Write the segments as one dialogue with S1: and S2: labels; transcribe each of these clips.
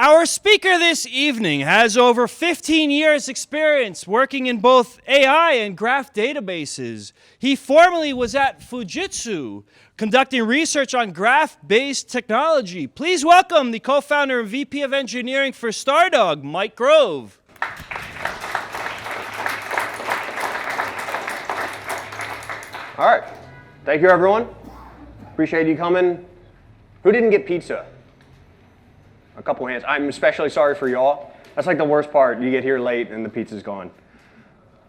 S1: Our speaker this evening has over 15 years experience working in both AI and graph databases. He formerly was at Fujitsu, conducting research on graph-based technology. Please welcome the co-founder and VP of Engineering for Stardog, Mike Grove.
S2: All right. Thank you, everyone. Appreciate you coming. Who didn't get pizza? A couple hands. I'm especially sorry for y'all. That's like the worst part. You get here late and the pizza's gone.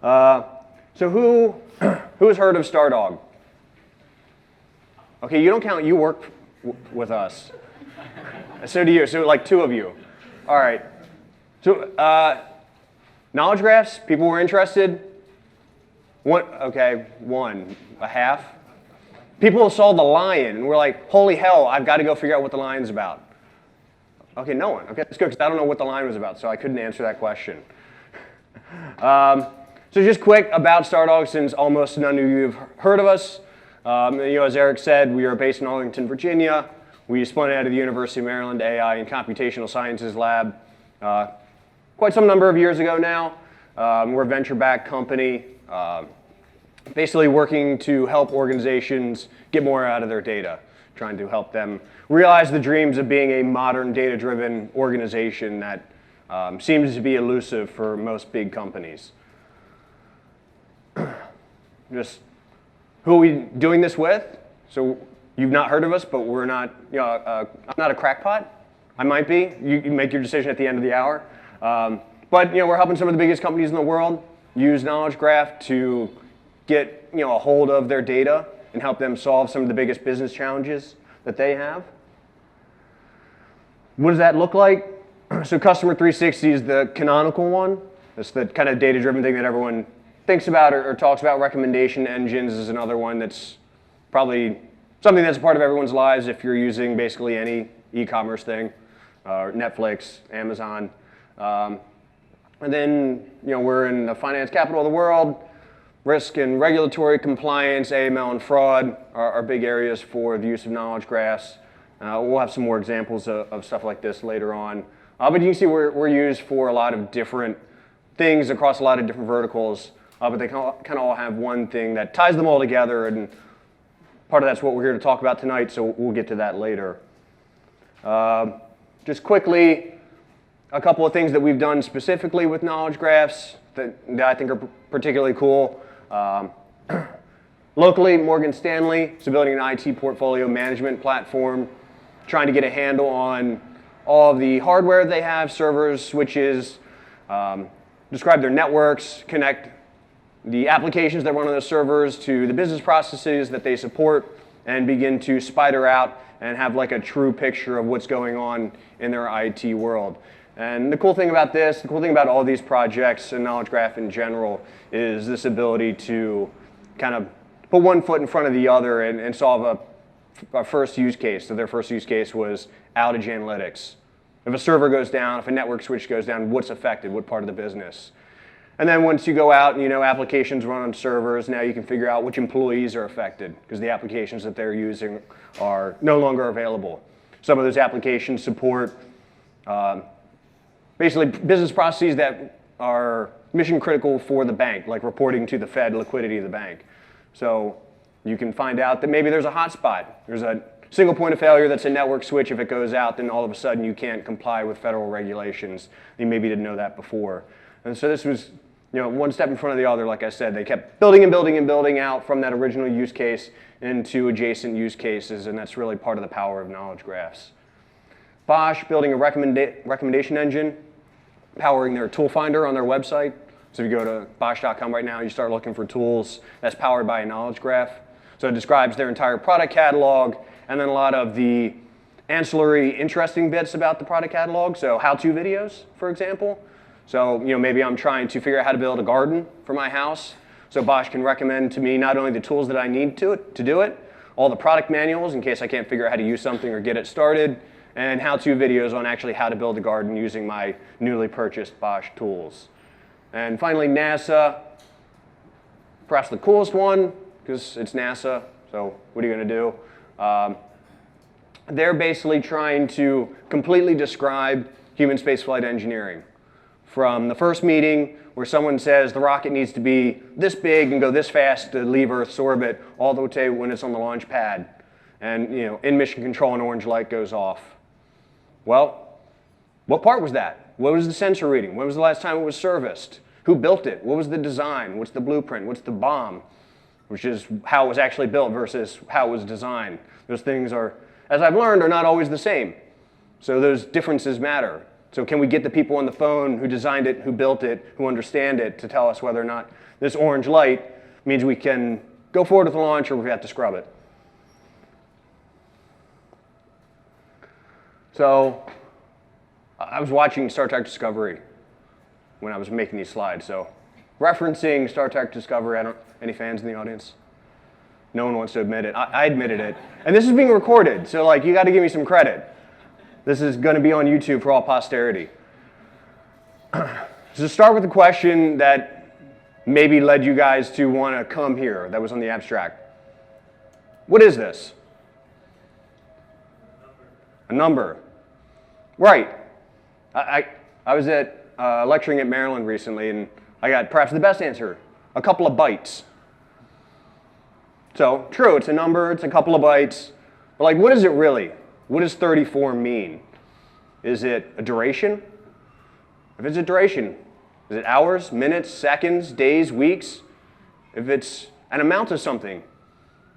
S2: So who has heard of Stardog? Okay, you don't count. You work with us. So do you. So like two of you. All right. So knowledge graphs. People were interested. One. Okay. One. A half. People saw the lion and were like, "Holy hell! I've got to go figure out what the lion's about." Okay, no one. Okay, that's good, because I don't know what the line was about, so I couldn't answer that question. So just quick about Stardog, since almost none of you have heard of us. As Eric said, we are based in Arlington, Virginia. We spun out of the University of Maryland AI and Computational Sciences Lab quite some number of years ago now. We're a venture-backed company, basically working to help organizations get more out of their data, trying to help them realize the dreams of being a modern data-driven organization that seems to be elusive for most big companies. Just who are we doing this with? So you've not heard of us, but we're not, I'm not a crackpot. I might be. You can make your decision at the end of the hour. But we're helping some of the biggest companies in the world use Knowledge Graph to get a hold of their data and help them solve some of the biggest business challenges that they have. What does that look like? So Customer 360 is the canonical one. It's the kind of data-driven thing that everyone thinks about or talks about. Recommendation engines is another one that's probably something that's a part of everyone's lives if you're using basically any e-commerce thing, Netflix, Amazon. And then we're in the finance capital of the world. Risk and regulatory compliance, AML and fraud are big areas for the use of knowledge graphs. We'll have some more examples of stuff like this later on. But you can see we're used for a lot of different things across a lot of different verticals. But they kind of all have one thing that ties them all together. And part of that's what we're here to talk about tonight, so we'll get to that later. Just quickly, a couple of things that we've done specifically with knowledge graphs that I think are particularly cool. Locally, Morgan Stanley is building an IT portfolio management platform, trying to get a handle on all of the hardware they have, servers, switches, describe their networks, connect the applications that run on those servers to the business processes that they support, and begin to spider out and have like a true picture of what's going on in their IT world. And the cool thing about this, the cool thing about all these projects and Knowledge Graph in general, is this ability to kind of put one foot in front of the other and solve a first use case. So their first use case was outage analytics. If a server goes down, if a network switch goes down, what's affected? What part of the business? And then once you go out and applications run on servers, now you can figure out which employees are affected because the applications that they're using are no longer available. Some of those applications support basically business processes that are mission critical for the bank, like reporting to the Fed liquidity of the bank. So you can find out that maybe there's a hotspot. There's a single point of failure that's a network switch. If it goes out, then all of a sudden you can't comply with federal regulations. You maybe didn't know that before. And so this was one step in front of the other. Like I said, they kept building and building and building out from that original use case into adjacent use cases, and that's really part of the power of knowledge graphs. Bosch building a recommendation engine, powering their tool finder on their website. So if you go to bosch.com right now, you start looking for tools that's powered by a knowledge graph. So it describes their entire product catalog and then a lot of the ancillary interesting bits about the product catalog. So how-to videos, for example. So maybe I'm trying to figure out how to build a garden for my house. So Bosch can recommend to me not only the tools that I need to do it, all the product manuals in case I can't figure out how to use something or get it started, and how-to videos on actually how to build a garden using my newly purchased Bosch tools. And finally, NASA, perhaps the coolest one, because it's NASA, so what are you going to do? they're basically trying to completely describe human spaceflight engineering. From the first meeting where someone says the rocket needs to be this big and go this fast to leave Earth's orbit, all the way to when it's on the launch pad and in mission control an orange light goes off. Well, what part was that? What was the sensor reading? When was the last time it was serviced? Who built it? What was the design? What's the blueprint? What's the BOM? Which is how it was actually built versus how it was designed. Those things are, as I've learned, are not always the same. So those differences matter. So can we get the people on the phone who designed it, who built it, who understand it to tell us whether or not this orange light means we can go forward with the launch or we have to scrub it? So I was watching Star Trek Discovery when I was making these slides. So referencing Star Trek Discovery, any fans in the audience? No one wants to admit it. I admitted it. And this is being recorded, so like you got to give me some credit. This is going to be on YouTube for all posterity. So to start with the question that maybe led you guys to want to come here, that was on the abstract. What is this? A number. Right. I was lecturing at Maryland recently, and I got perhaps the best answer, a couple of bytes. So true, it's a number, it's a couple of bytes, but like what is it really? What does 34 mean? Is it a duration? If it's a duration, is it hours, minutes, seconds, days, weeks? If it's an amount of something,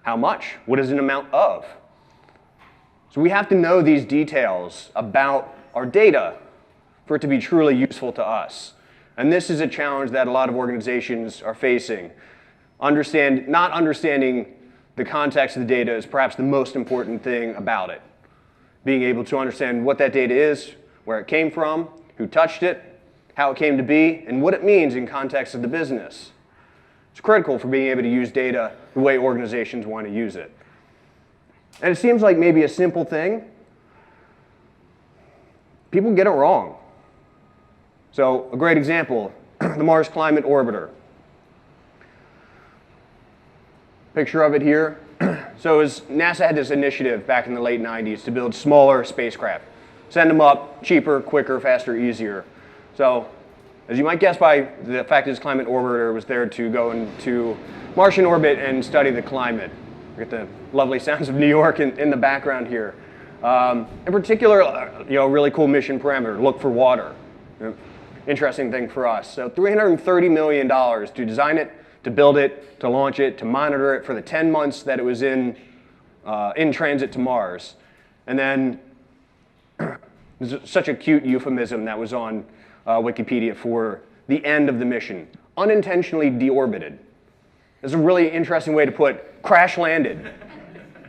S2: how much? What is an amount of? So we have to know these details about our data for it to be truly useful to us. And this is a challenge that a lot of organizations are facing. Not understanding the context of the data is perhaps the most important thing about it. Being able to understand what that data is, where it came from, who touched it, how it came to be, and what it means in context of the business. It's critical for being able to use data the way organizations want to use it. And it seems like maybe a simple thing. People get it wrong. So a great example, the Mars Climate Orbiter. Picture of it here. So NASA had this initiative back in the late 90s to build smaller spacecraft. Send them up cheaper, quicker, faster, easier. So as you might guess by the fact that this climate orbiter was there to go into Martian orbit and study the climate. We get the lovely sounds of New York in the background here. In particular, a really cool mission parameter, look for water. Interesting thing for us. So $330 million to design it, to build it, to launch it, to monitor it for the 10 months that it was in transit to Mars. And then there's such a cute euphemism that was on Wikipedia for the end of the mission, unintentionally deorbited. It's a really interesting way to put crash landed,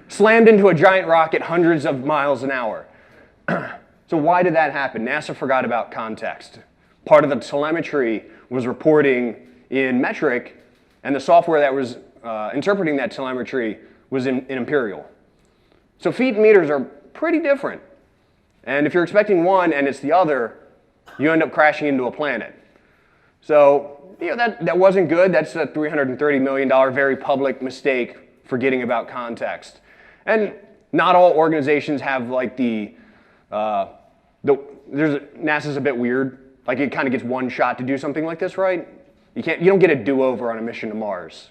S2: slammed into a giant rocket hundreds of miles an hour. So why did that happen? NASA forgot about context. Part of the telemetry was reporting in metric, and the software that was interpreting that telemetry was in imperial. So feet and meters are pretty different. And if you're expecting one and it's the other, you end up crashing into a planet. So that wasn't good. That's a $330 million very public mistake forgetting about context. And not all organizations have like NASA's a bit weird. Like it kind of gets one shot to do something like this, right? You don't get a do-over on a mission to Mars.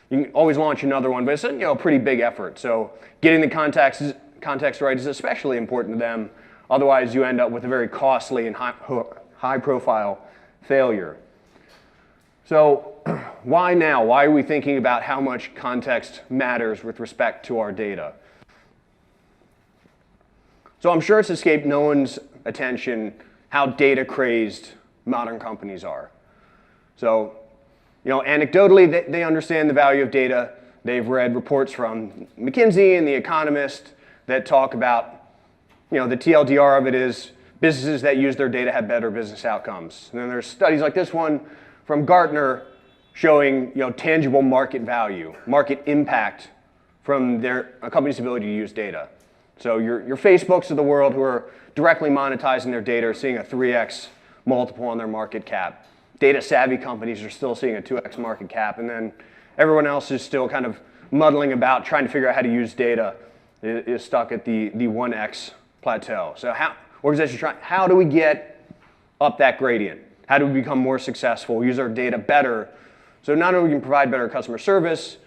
S2: You can always launch another one, but it's a pretty big effort. So getting the context right is especially important to them. Otherwise, you end up with a very costly and high-profile failure. So why now? Why are we thinking about how much context matters with respect to our data? So I'm sure it's escaped no one's attention how data-crazed modern companies are. So, anecdotally, they understand the value of data. They've read reports from McKinsey and The Economist that talk about, the TLDR of it is businesses that use their data have better business outcomes. And then there's studies like this one from Gartner showing, tangible market value, market impact from a company's ability to use data. So your Facebooks of the world who are directly monetizing their data are seeing a 3x multiple on their market cap. Data-savvy companies are still seeing a 2x market cap, and then everyone else is still kind of muddling about trying to figure out how to use data is stuck at the 1x plateau. So how do we get up that gradient? How do we become more successful, use our data better? So not only can we provide better customer service,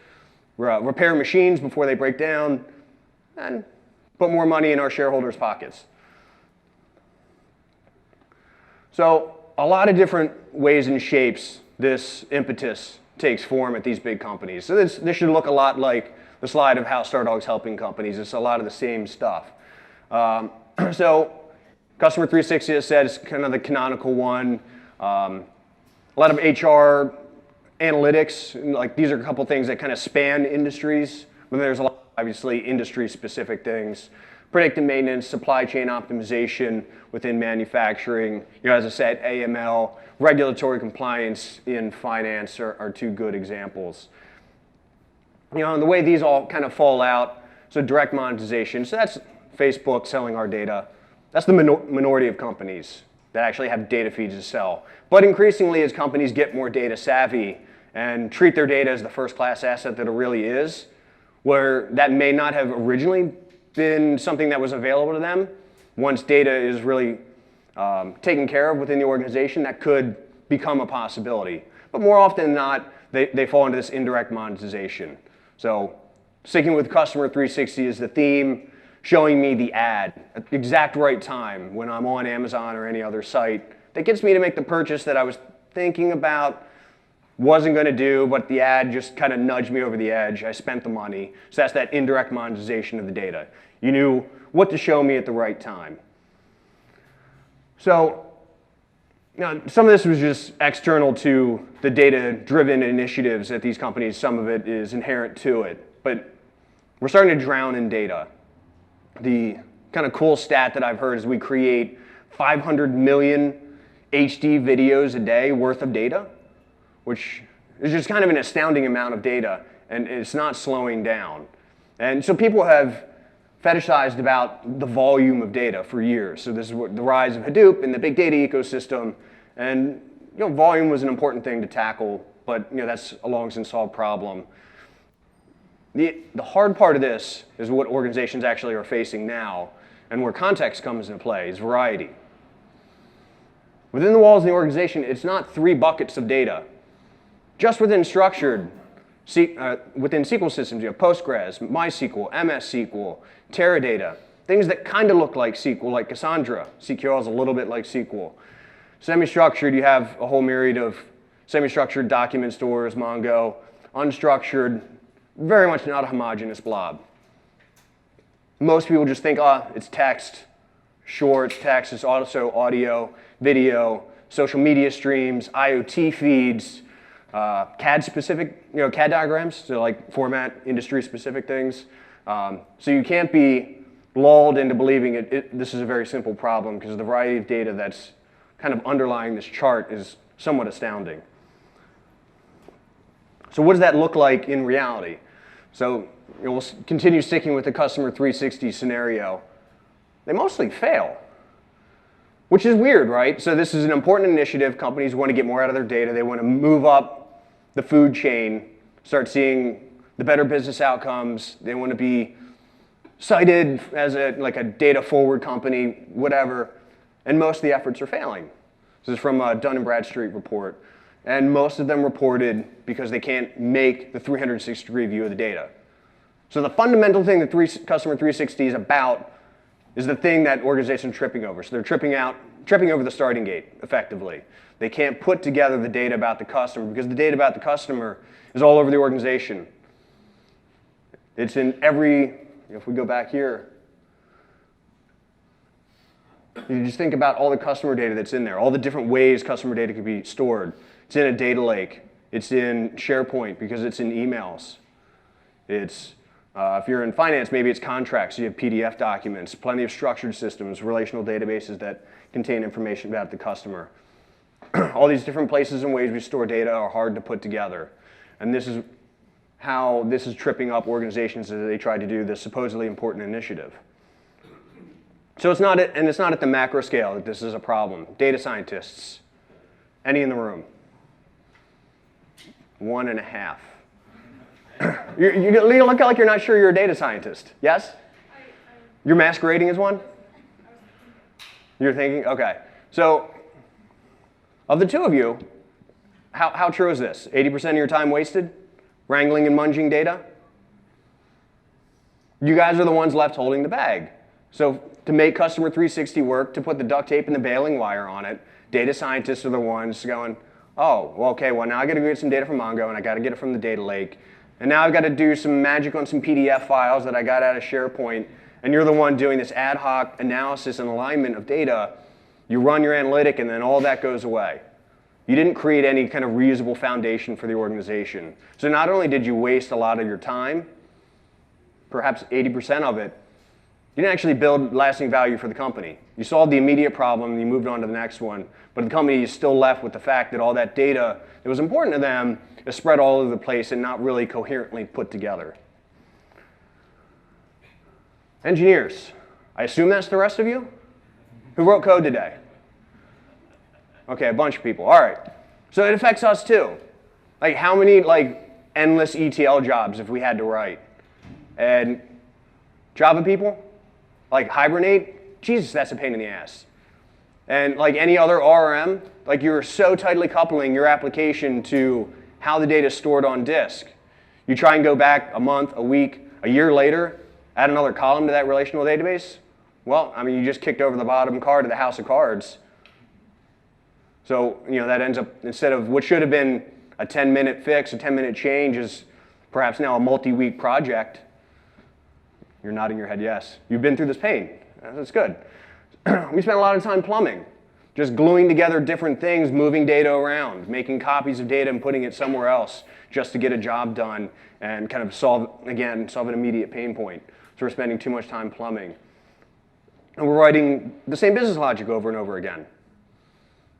S2: repair machines before they break down, and put more money in our shareholders' pockets. So a lot of different ways and shapes this impetus takes form at these big companies. So this should look a lot like the slide of how Stardog's helping companies. It's a lot of the same stuff. So Customer 360, as I said, is kind of the canonical one. A lot of HR analytics, like these are a couple things that kind of span industries, but there's a lot of obviously industry-specific things. Predictive maintenance, supply chain optimization within manufacturing, as I said, AML, regulatory compliance in finance are two good examples. And the way these all kind of fall out, so direct monetization, so that's Facebook selling our data. That's the minority of companies that actually have data feeds to sell. But increasingly, as companies get more data savvy and treat their data as the first-class asset that it really is, where that may not have originally been something that was available to them, once data is really taken care of within the organization, that could become a possibility. But more often than not, they fall into this indirect monetization. So sticking with Customer 360 is the theme, showing me the ad at the exact right time when I'm on Amazon or any other site that gets me to make the purchase that I was thinking about, wasn't going to do, but the ad just kind of nudged me over the edge. I spent the money. So that's that indirect monetization of the data. You knew what to show me at the right time. So some of this was just external to the data-driven initiatives at these companies. Some of it is inherent to it. But we're starting to drown in data. The kind of cool stat that I've heard is we create 500 million HD videos a day worth of data, which is just kind of an astounding amount of data, and it's not slowing down. And so people have fetishized about the volume of data for years. So this is what the rise of Hadoop and the big data ecosystem, and volume was an important thing to tackle, but that's a long since solved problem. The hard part of this is what organizations actually are facing now, and where context comes into play is variety. Within the walls of the organization, it's not 3 buckets of data. Just within structured, within SQL systems, you have Postgres, MySQL, MS SQL, Teradata, things that kind of look like SQL, like Cassandra. CQL is a little bit like SQL. Semi-structured, you have a whole myriad of semi-structured document stores, Mongo. Unstructured, very much not a homogeneous blob. Most people just think, it's text. Sure, it's text. It's also audio, video, social media streams, IoT feeds, CAD-specific, CAD diagrams, so like format, industry-specific things. So you can't be lulled into believing this is a very simple problem, because the variety of data that's kind of underlying this chart is somewhat astounding. So what does that look like in reality? So we'll continue sticking with the Customer 360 scenario. They mostly fail, which is weird, right? So this is an important initiative. Companies want to get more out of their data. They want to move up the food chain, start seeing the better business outcomes. They want to be cited as a data forward company, whatever. And most of the efforts are failing. This is from a Dun & Bradstreet report. And most of them reported because they can't make the 360-degree view of the data. So the fundamental thing that Customer 360 is about is the thing that organizations are tripping over. So they're tripping over the starting gate, effectively. They can't put together the data about the customer because the data about the customer is all over the organization. It's in if we go back here, you just think about all the customer data that's in there, all the different ways customer data can be stored. It's in a data lake. It's in SharePoint because it's in emails. It's, if you're in finance, maybe it's contracts. You have PDF documents, plenty of structured systems, relational databases that contain information about the customer. All these different places and ways we store data are hard to put together. And this is how this is tripping up organizations as they try to do this supposedly important initiative. So it's not at the macro scale that this is a problem. Data scientists, any in the room? 1.5. You look like you're not sure you're a data scientist. Yes? You're masquerading as one? You're thinking? Okay. So, of the two of you, how true is this? 80% of your time wasted wrangling and munging data? You guys are the ones left holding the bag. So to make Customer 360 work, to put the duct tape and the baling wire on it, data scientists are the ones going, oh, well, okay, well, now I got to go get some data from Mongo, and I got to get it from the data lake. And now I've got to do some magic on some PDF files that I got out of SharePoint. And you're the one doing this ad hoc analysis and alignment of data. You run your analytic, and then all that goes away. You didn't create any kind of reusable foundation for the organization. So not only did you waste a lot of your time, perhaps 80% of it, you didn't actually build lasting value for the company. You solved the immediate problem, and you moved on to the next one. But the company is still left with the fact that all that data that was important to them is spread all over the place and not really coherently put together. Engineers, I assume that's the rest of you? Who wrote code today? Okay, a bunch of people. All right. So it affects us too. Like how many endless ETL jobs if we had to write? And Java people, like Hibernate, Jesus, that's a pain in the ass. And like any other ORM, like you're so tightly coupling your application to how the data is stored on disk. You try and go back a month, a week, a year later, add another column to that relational database. Well, I mean, you just kicked over the bottom card of the house of cards. So, that ends up, instead of what should have been a 10-minute fix, a 10-minute change is perhaps now a multi-week project. You're nodding your head yes. You've been through this pain. That's good. We spent a lot of time plumbing, just gluing together different things, moving data around, making copies of data and putting it somewhere else just to get a job done and kind of solve an immediate pain point. So we're spending too much time plumbing. And we're writing the same business logic over and over again.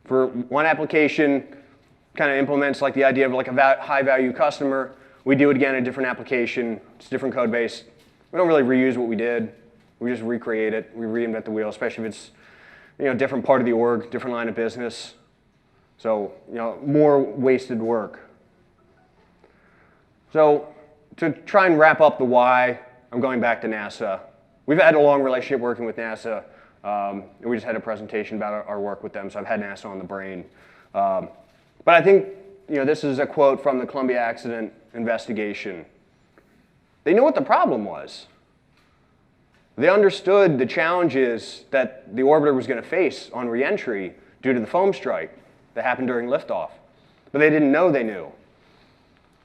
S2: For one application, kind of implements like the idea of like a high-value customer. We do it again in a different application. It's a different code base. We don't really reuse what we did. We just recreate it. We reinvent the wheel, especially if it's different part of the org, different line of business. So more wasted work. So to try and wrap up the why, I'm going back to NASA. We've had a long relationship working with NASA. We just had a presentation about our work with them, so I've had NASA on the brain. But I think this is a quote from the Columbia accident investigation. They knew what the problem was. They understood the challenges that the orbiter was going to face on reentry due to the foam strike that happened during liftoff. But they didn't know they knew.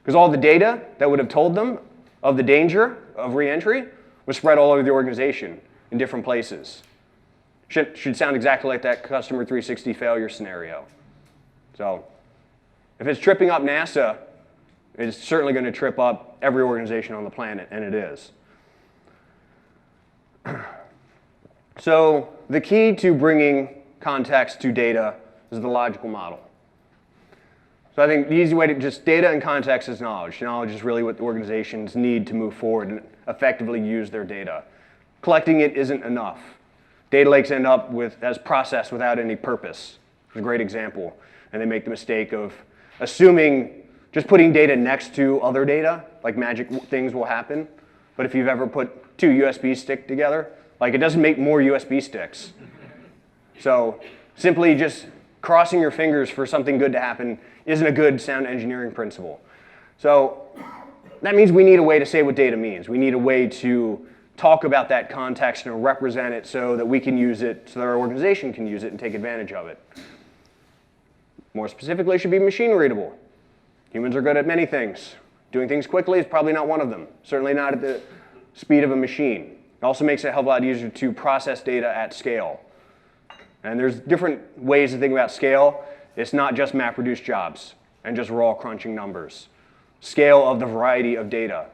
S2: Because all the data that would have told them of the danger of reentry was spread all over the organization in different places. Should sound exactly like that Customer 360 failure scenario. So if it's tripping up NASA, it's certainly going to trip up every organization on the planet, and it is. So the key to bringing context to data is the logical model. So I think the easy way to just data and context is knowledge. Knowledge is really what the organizations need to move forward and effectively use their data. Collecting it isn't enough. Data lakes end up as processed without any purpose. It's a great example. And they make the mistake of assuming just putting data next to other data, like magic things will happen. But if you've ever put two USB sticks together, it doesn't make more USB sticks. So simply just crossing your fingers for something good to happen isn't a good sound engineering principle. So that means we need a way to say what data means. We need a way to talk about that context and represent it so that we can use it, so that our organization can use it and take advantage of it. More specifically, it should be machine readable. Humans are good at many things. Doing things quickly is probably not one of them, certainly not at the speed of a machine. It also makes it a hell of a lot easier to process data at scale. And there's different ways to think about scale. It's not just map-reduced jobs and just raw crunching numbers. Scale of the variety of data.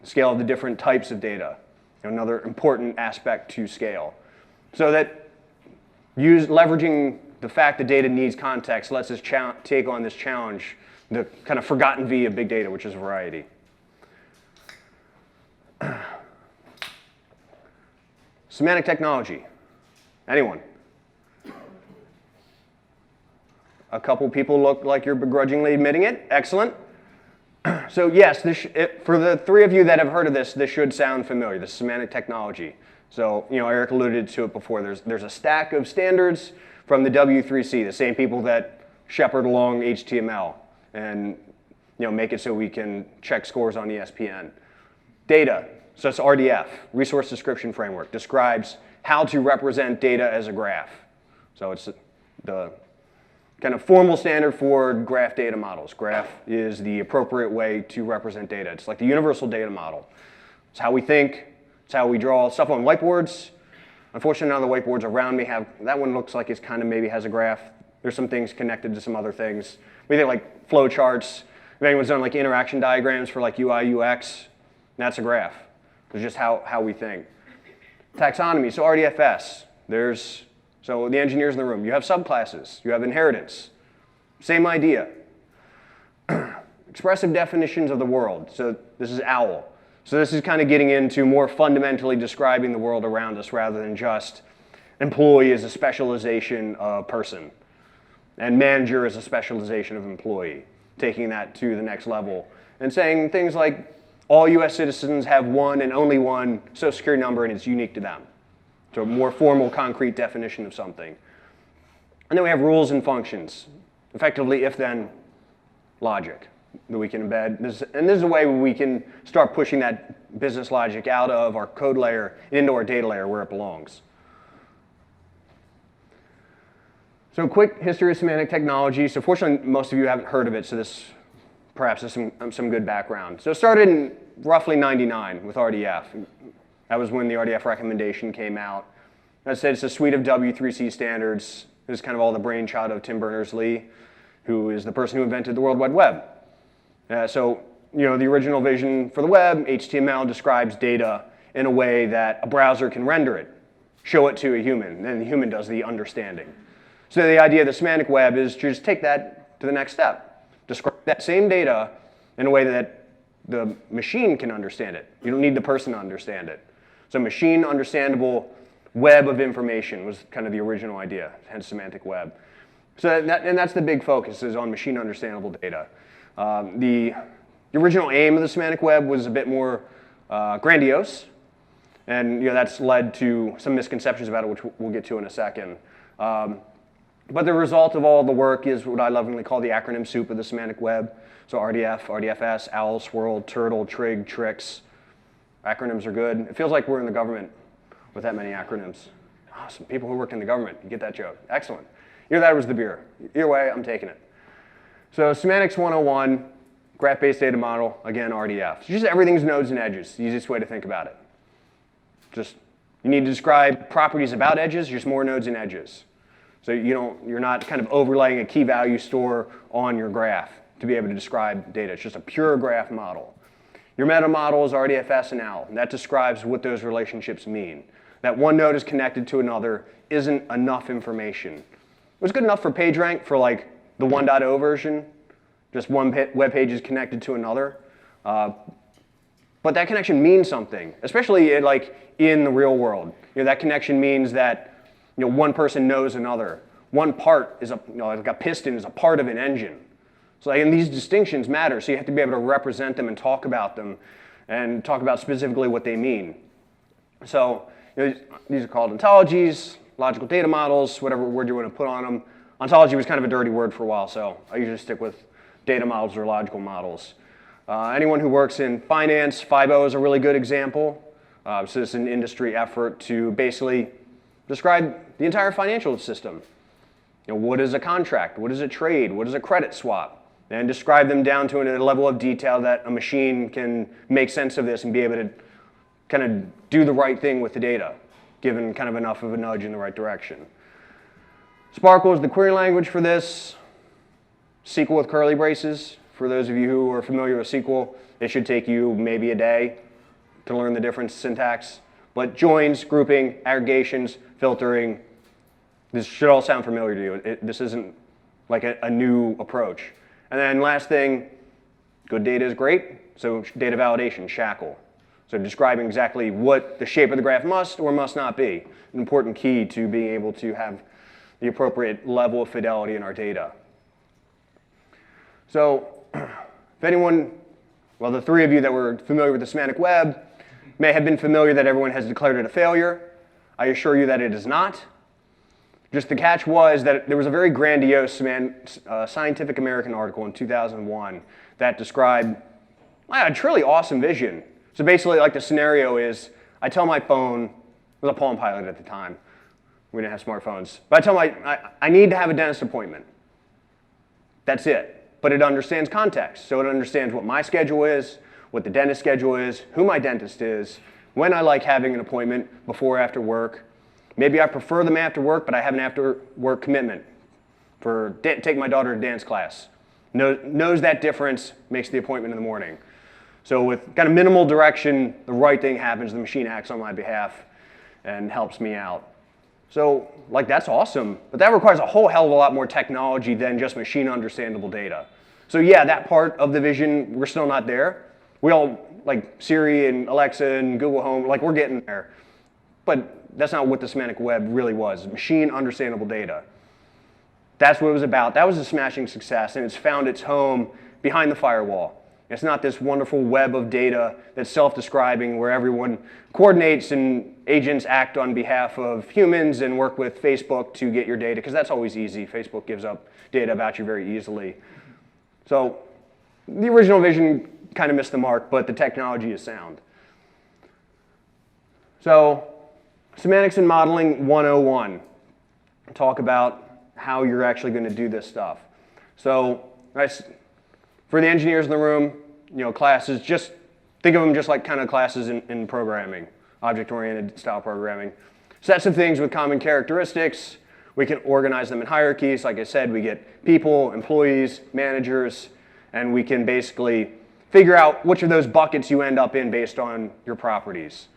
S2: Scale of the different types of data. Another important aspect to scale. So that leveraging the fact that data needs context lets us take on this challenge, the kind of forgotten V of big data, which is variety. Semantic technology. Anyone? A couple people look like you're begrudgingly admitting it. Excellent. So yes, for the three of you that have heard of this should sound familiar, the semantic technology. So, Eric alluded to it before. There's a stack of standards from the W3C, the same people that shepherd along HTML and make it so we can check scores on ESPN. Data, so it's RDF, Resource Description Framework, describes how to represent data as a graph. So it's the kind of formal standard for graph data models. Graph is the appropriate way to represent data. It's like the universal data model. It's how we think, it's how we draw stuff on whiteboards. Unfortunately, none of the whiteboards around me have, that one looks like it's kind of maybe has a graph. There's some things connected to some other things. We think like flow charts. If anyone's done like interaction diagrams for like UI, UX, that's a graph. It's just how we think. Taxonomy, so RDFS. So the engineers in the room, you have subclasses, you have inheritance. Same idea. Expressive definitions of the world. So this is OWL. So this is kind of getting into more fundamentally describing the world around us rather than just employee as a specialization of person and manager as a specialization of employee, taking that to the next level and saying things like all US citizens have one and only one social security number and it's unique to them. So a more formal, concrete definition of something. And then we have rules and functions, effectively if-then logic that we can embed. And this is a way we can start pushing that business logic out of our code layer into our data layer where it belongs. So quick history of semantic technology. So fortunately, most of you haven't heard of it, so this perhaps is some good background. So it started in roughly '99 with RDF. That was when the RDF recommendation came out. As I said, it's a suite of W3C standards. It was kind of all the brainchild of Tim Berners-Lee, who is the person who invented the World Wide Web. So the original vision for the web, HTML describes data in a way that a browser can render it, show it to a human, then the human does the understanding. So the idea of the semantic web is to just take that to the next step. Describe that same data in a way that the machine can understand it. You don't need the person to understand it. So machine understandable web of information was kind of the original idea, hence semantic web. So that's the big focus is on machine understandable data. The original aim of the semantic web was a bit more grandiose, and that's led to some misconceptions about it, which we'll get to in a second. But the result of all the work is what I lovingly call the acronym soup of the semantic web. So RDF, RDFS, OWL, Swirl, Turtle, Trig, Trix. Acronyms are good. It feels like we're in the government with that many acronyms. Awesome. People who work in the government, you get that joke. Excellent. Either that was the beer. Either way, I'm taking it. So Semantics 101, graph-based data model, again, RDF. Just everything's nodes and edges, the easiest way to think about it. Just, you need to describe properties about edges, just more nodes and edges. So you're not kind of overlaying a key value store on your graph to be able to describe data. It's just a pure graph model. Your meta model is RDFS and OWL, and that describes what those relationships mean. That one node is connected to another isn't enough information. It was good enough for PageRank for like the 1.0 version, just one web page is connected to another. But that connection means something, especially in the real world. That connection means that one person knows another. One part is like a piston is a part of an engine. So and these distinctions matter, so you have to be able to represent them and talk about them and talk about specifically what they mean. So these are called ontologies, logical data models, whatever word you want to put on them. Ontology was kind of a dirty word for a while, so I usually stick with data models or logical models. Anyone who works in finance, FIBO is a really good example. So it's an industry effort to basically describe the entire financial system. What is a contract? What is a trade? What is a credit swap? And describe them down to a level of detail that a machine can make sense of this and be able to kind of do the right thing with the data, given kind of enough of a nudge in the right direction. Sparkle is the query language for this. SQL with curly braces. For those of you who are familiar with SQL, it should take you maybe a day to learn the difference syntax. But joins, grouping, aggregations, filtering, this should all sound familiar to you. This isn't like a new approach. And then last thing, good data is great. So data validation, shackle. So describing exactly what the shape of the graph must or must not be. An important key to being able to have the appropriate level of fidelity in our data. So if anyone, well, the three of you that were familiar with the semantic web, may have been familiar that everyone has declared it a failure. I assure you that it is not. Just the catch was that there was a very grandiose Scientific American article in 2001 that described a truly awesome vision. So basically, like the scenario is, I tell my phone, it was a Palm Pilot at the time, we didn't have smartphones, but I tell I need to have a dentist appointment. That's it. But it understands context. So it understands what my schedule is, what the dentist schedule is, who my dentist is, when I like having an appointment, before or after work. Maybe I prefer them after work, but I have an after work commitment for taking my daughter to dance class. Knows that difference, makes the appointment in the morning. So with kind of minimal direction, the right thing happens, the machine acts on my behalf and helps me out. So like that's awesome, but that requires a whole hell of a lot more technology than just machine understandable data. So yeah, that part of the vision, we're still not there. We all, like Siri and Alexa and Google Home, like we're getting there. But that's not what the semantic web really was, machine understandable data. That's what it was about. That was a smashing success, and it's found its home behind the firewall. It's not this wonderful web of data that's self-describing where everyone coordinates and agents act on behalf of humans and work with Facebook to get your data, because that's always easy. Facebook gives up data about you very easily. So the original vision kind of missed the mark, but the technology is sound. So Semantics and Modeling 101. Talk about how you're actually going to do this stuff. So for the engineers in the room, classes, just think of them just like kind of classes in programming, object-oriented style programming. Sets of things with common characteristics. We can organize them in hierarchies. Like I said, we get people, employees, managers, and we can basically figure out which of those buckets you end up in based on your properties.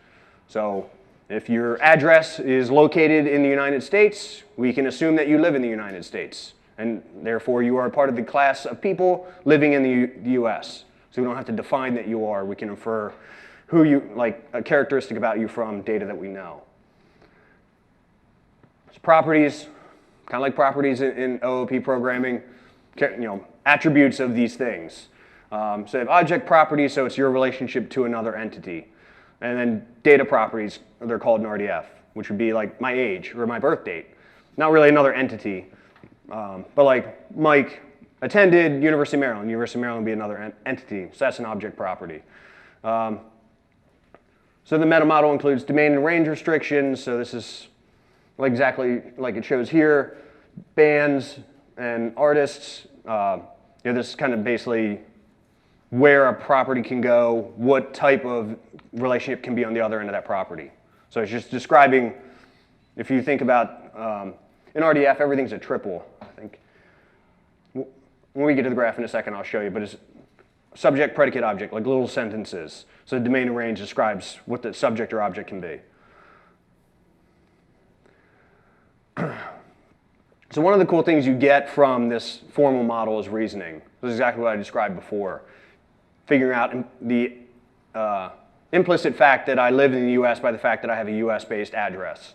S2: So if your address is located in the United States, we can assume that you live in the United States. And therefore, you are part of the class of people living in the US. So we don't have to define that you are. We can infer who you, like a characteristic about you from data that we know. So properties, kind of like properties in OOP programming, attributes of these things. So you have object properties, so it's your relationship to another entity. And then data properties, they're called in RDF, which would be like my age or my birth date. Not really another entity, but like Mike attended University of Maryland. University of Maryland would be another entity, so that's an object property. So the meta model includes domain and range restrictions, so this is exactly like it shows here. Bands and artists, this is kind of basically where a property can go, what type of relationship can be on the other end of that property. So it's just describing, if you think about, in RDF, everything's a triple, I think. When we get to the graph in a second, I'll show you, but it's subject, predicate, object, like little sentences. So domain and range describes what the subject or object can be. So one of the cool things you get from this formal model is reasoning. This is exactly what I described before. Figuring out the implicit fact that I live in the US by the fact that I have a US-based address.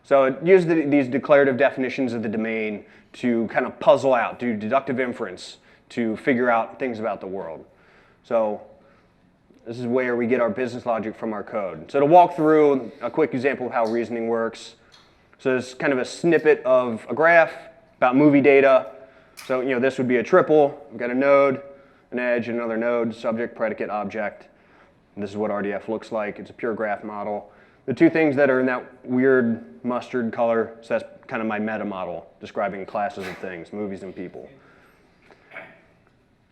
S2: So it uses these declarative definitions of the domain to kind of puzzle out, do deductive inference, to figure out things about the world. So this is where we get our business logic from our code. So to walk through a quick example of how reasoning works. So it's kind of a snippet of a graph about movie data. So this would be a triple. We've got a node, an edge, another node, subject, predicate, object. And this is what RDF looks like. It's a pure graph model. The two things that are in that weird mustard color, so that's kind of my meta model, describing classes of things, movies and people.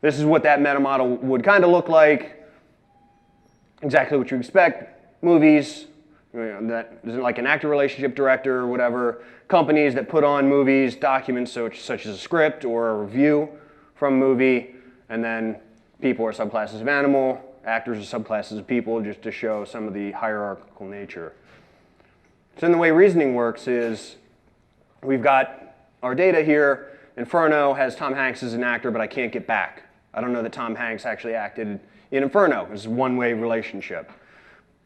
S2: This is what that meta model would kind of look like. Exactly what you expect. Movies, that isn't like an actor relationship director or whatever. Companies that put on movies, documents such as a script or a review from a movie. And then people are subclasses of animal, actors are subclasses of people, just to show some of the hierarchical nature. So then the way reasoning works is we've got our data here. Inferno has Tom Hanks as an actor, but I can't get back. I don't know that Tom Hanks actually acted in Inferno. It's a one-way relationship.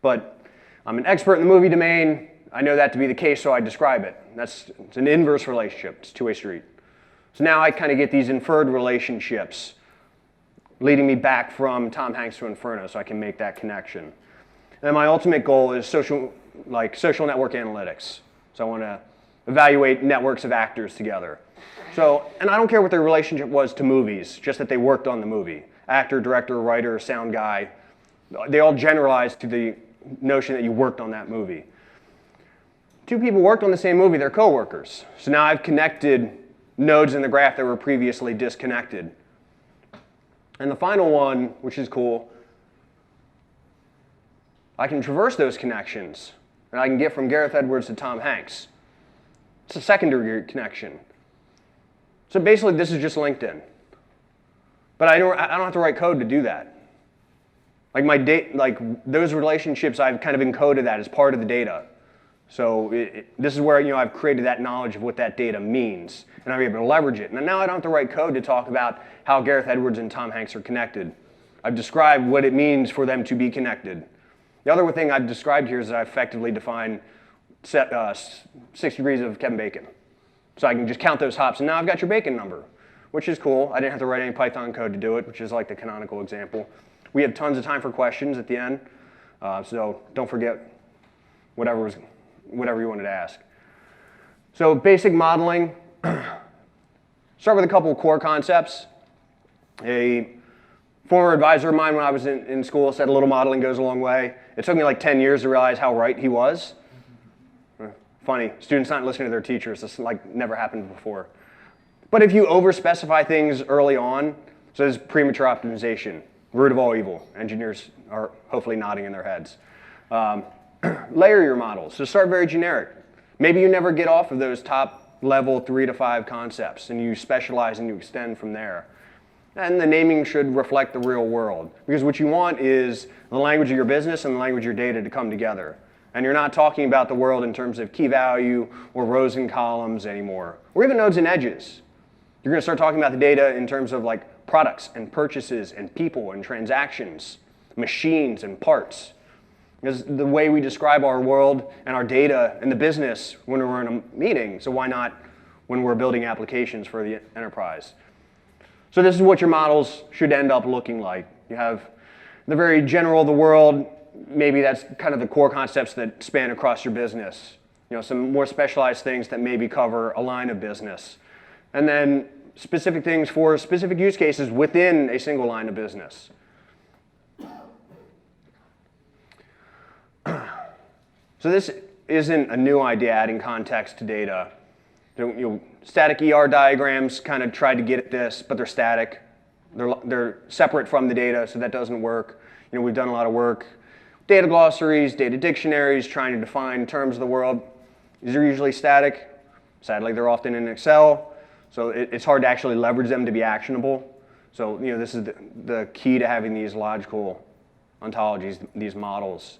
S2: But I'm an expert in the movie domain. I know that to be the case, so I describe it. It's an inverse relationship. It's a two-way street. So now I kind of get these inferred relationships leading me back from Tom Hanks to Inferno, so I can make that connection. And my ultimate goal is social network analytics. So I want to evaluate networks of actors together. So, and I don't care what their relationship was to movies, just that they worked on the movie. Actor, director, writer, sound guy, they all generalize to the notion that you worked on that movie. Two people worked on the same movie, they're coworkers. So now I've connected nodes in the graph that were previously disconnected. And the final one, which is cool, I can traverse those connections, and I can get from Gareth Edwards to Tom Hanks. It's a secondary connection. So basically, this is just LinkedIn. But I don't have to write code to do that. Like those relationships, I've kind of encoded that as part of the data. So this is where I've created that knowledge of what that data means, and I'm able to leverage it. And now I don't have to write code to talk about how Gareth Edwards and Tom Hanks are connected. I've described what it means for them to be connected. The other thing I've described here is that I effectively define 6 degrees of Kevin Bacon. So I can just count those hops, and now I've got your Bacon number, which is cool. I didn't have to write any Python code to do it, which is like the canonical example. We have tons of time for questions at the end, so don't forget whatever you wanted to ask. So basic modeling. Start with a couple of core concepts. A former advisor of mine when I was in school said a little modeling goes a long way. It took me like 10 years to realize how right he was. Funny, students not listening to their teachers. This never happened before. But if you over-specify things early on, so there's premature optimization, root of all evil. Engineers are hopefully nodding in their heads. Layer your models. So start very generic. Maybe you never get off of those top level 3 to 5 concepts, and you specialize and you extend from there. And the naming should reflect the real world. Because what you want is the language of your business and the language of your data to come together. And you're not talking about the world in terms of key value or rows and columns anymore, or even nodes and edges. You're going to start talking about the data in terms of like products and purchases and people and transactions, machines and parts. Because the way we describe our world and our data and the business when we're in a meeting, so why not when we're building applications for the enterprise? So this is what your models should end up looking like. You have the very general of the world. Maybe that's kind of the core concepts that span across your business. Some more specialized things that maybe cover a line of business. And then specific things for specific use cases within a single line of business. So this isn't a new idea, adding context to data. Static ER diagrams kind of tried to get at this, but they're static. They're separate from the data, so that doesn't work. We've done a lot of work. Data glossaries, data dictionaries, trying to define terms of the world. These are usually static. Sadly, they're often in Excel, so it's hard to actually leverage them to be actionable. So this is the key to having these logical ontologies, these models.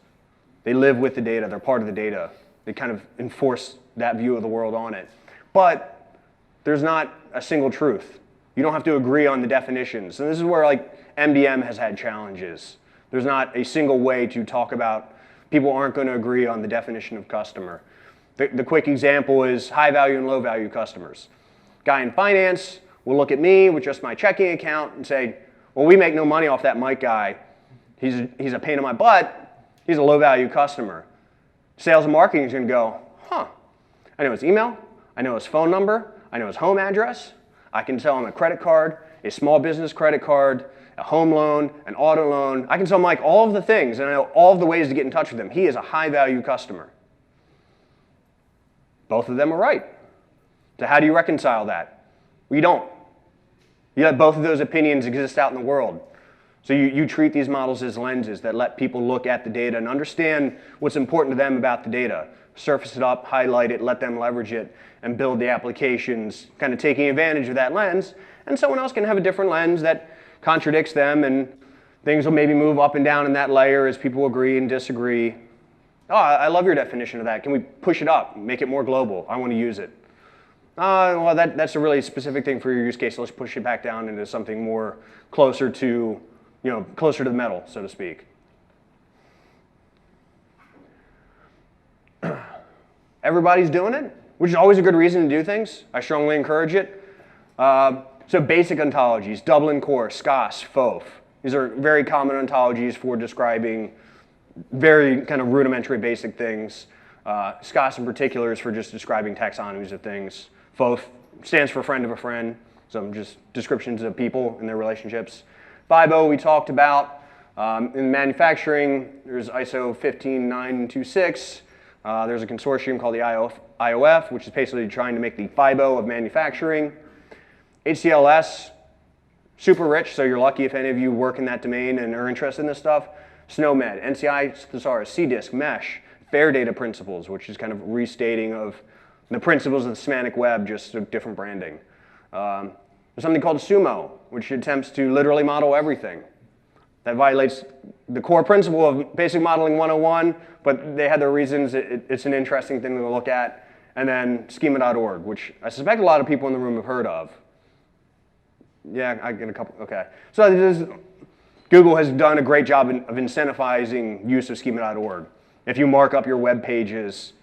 S2: They live with the data. They're part of the data. They kind of enforce that view of the world on it. But there's not a single truth. You don't have to agree on the definitions. And this is where MDM has had challenges. There's not a single way to talk about, people aren't going to agree on the definition of customer. The quick example is high value and low value customers. Guy in finance will look at me with just my checking account and say, well, we make no money off that Mike guy. He's a pain in my butt. He's a low value customer. Sales and marketing is going to go, I know his email. I know his phone number. I know his home address. I can sell him a credit card, a small business credit card, a home loan, an auto loan. I can tell Mike all of the things, and I know all of the ways to get in touch with him. He is a high-value customer. Both of them are right. So how do you reconcile that? Well, you don't. You let both of those opinions exist out in the world. So you treat these models as lenses that let people look at the data and understand what's important to them about the data. Surface it up, highlight it, let them leverage it, and build the applications, kind of taking advantage of that lens. And someone else can have a different lens that contradicts them, and things will maybe move up and down in that layer as people agree and disagree. Oh, I love your definition of that. Can we push it up, make it more global? I want to use it. Well, that's a really specific thing for your use case. So let's push it back down into something more closer to, closer to the metal, so to speak. Everybody's doing it, which is always a good reason to do things. I strongly encourage it. So basic ontologies, Dublin Core, SCOS, FOF. These are very common ontologies for describing very kind of rudimentary basic things. SCOS in particular is for just describing taxonomies of things. FOF stands for friend of a friend, some just descriptions of people and their relationships. FIBO we talked about. In manufacturing, there's ISO 15926. There's a consortium called the IOF, which is basically trying to make the FIBO of manufacturing. HCLS, super rich, so you're lucky if any of you work in that domain and are interested in this stuff. SNOMED, NCI Thesaurus, CDISC, MESH, FAIR data principles, which is kind of restating of the principles of the semantic web, just a different branding. There's something called SUMO, which attempts to literally model everything. That violates the core principle of basic modeling 101, but they had their reasons. It's an interesting thing to look at. And then schema.org, which I suspect a lot of people in the room have heard of. Yeah, I get a couple, okay. So Google has done a great job of incentivizing use of schema.org. If you mark up your web pages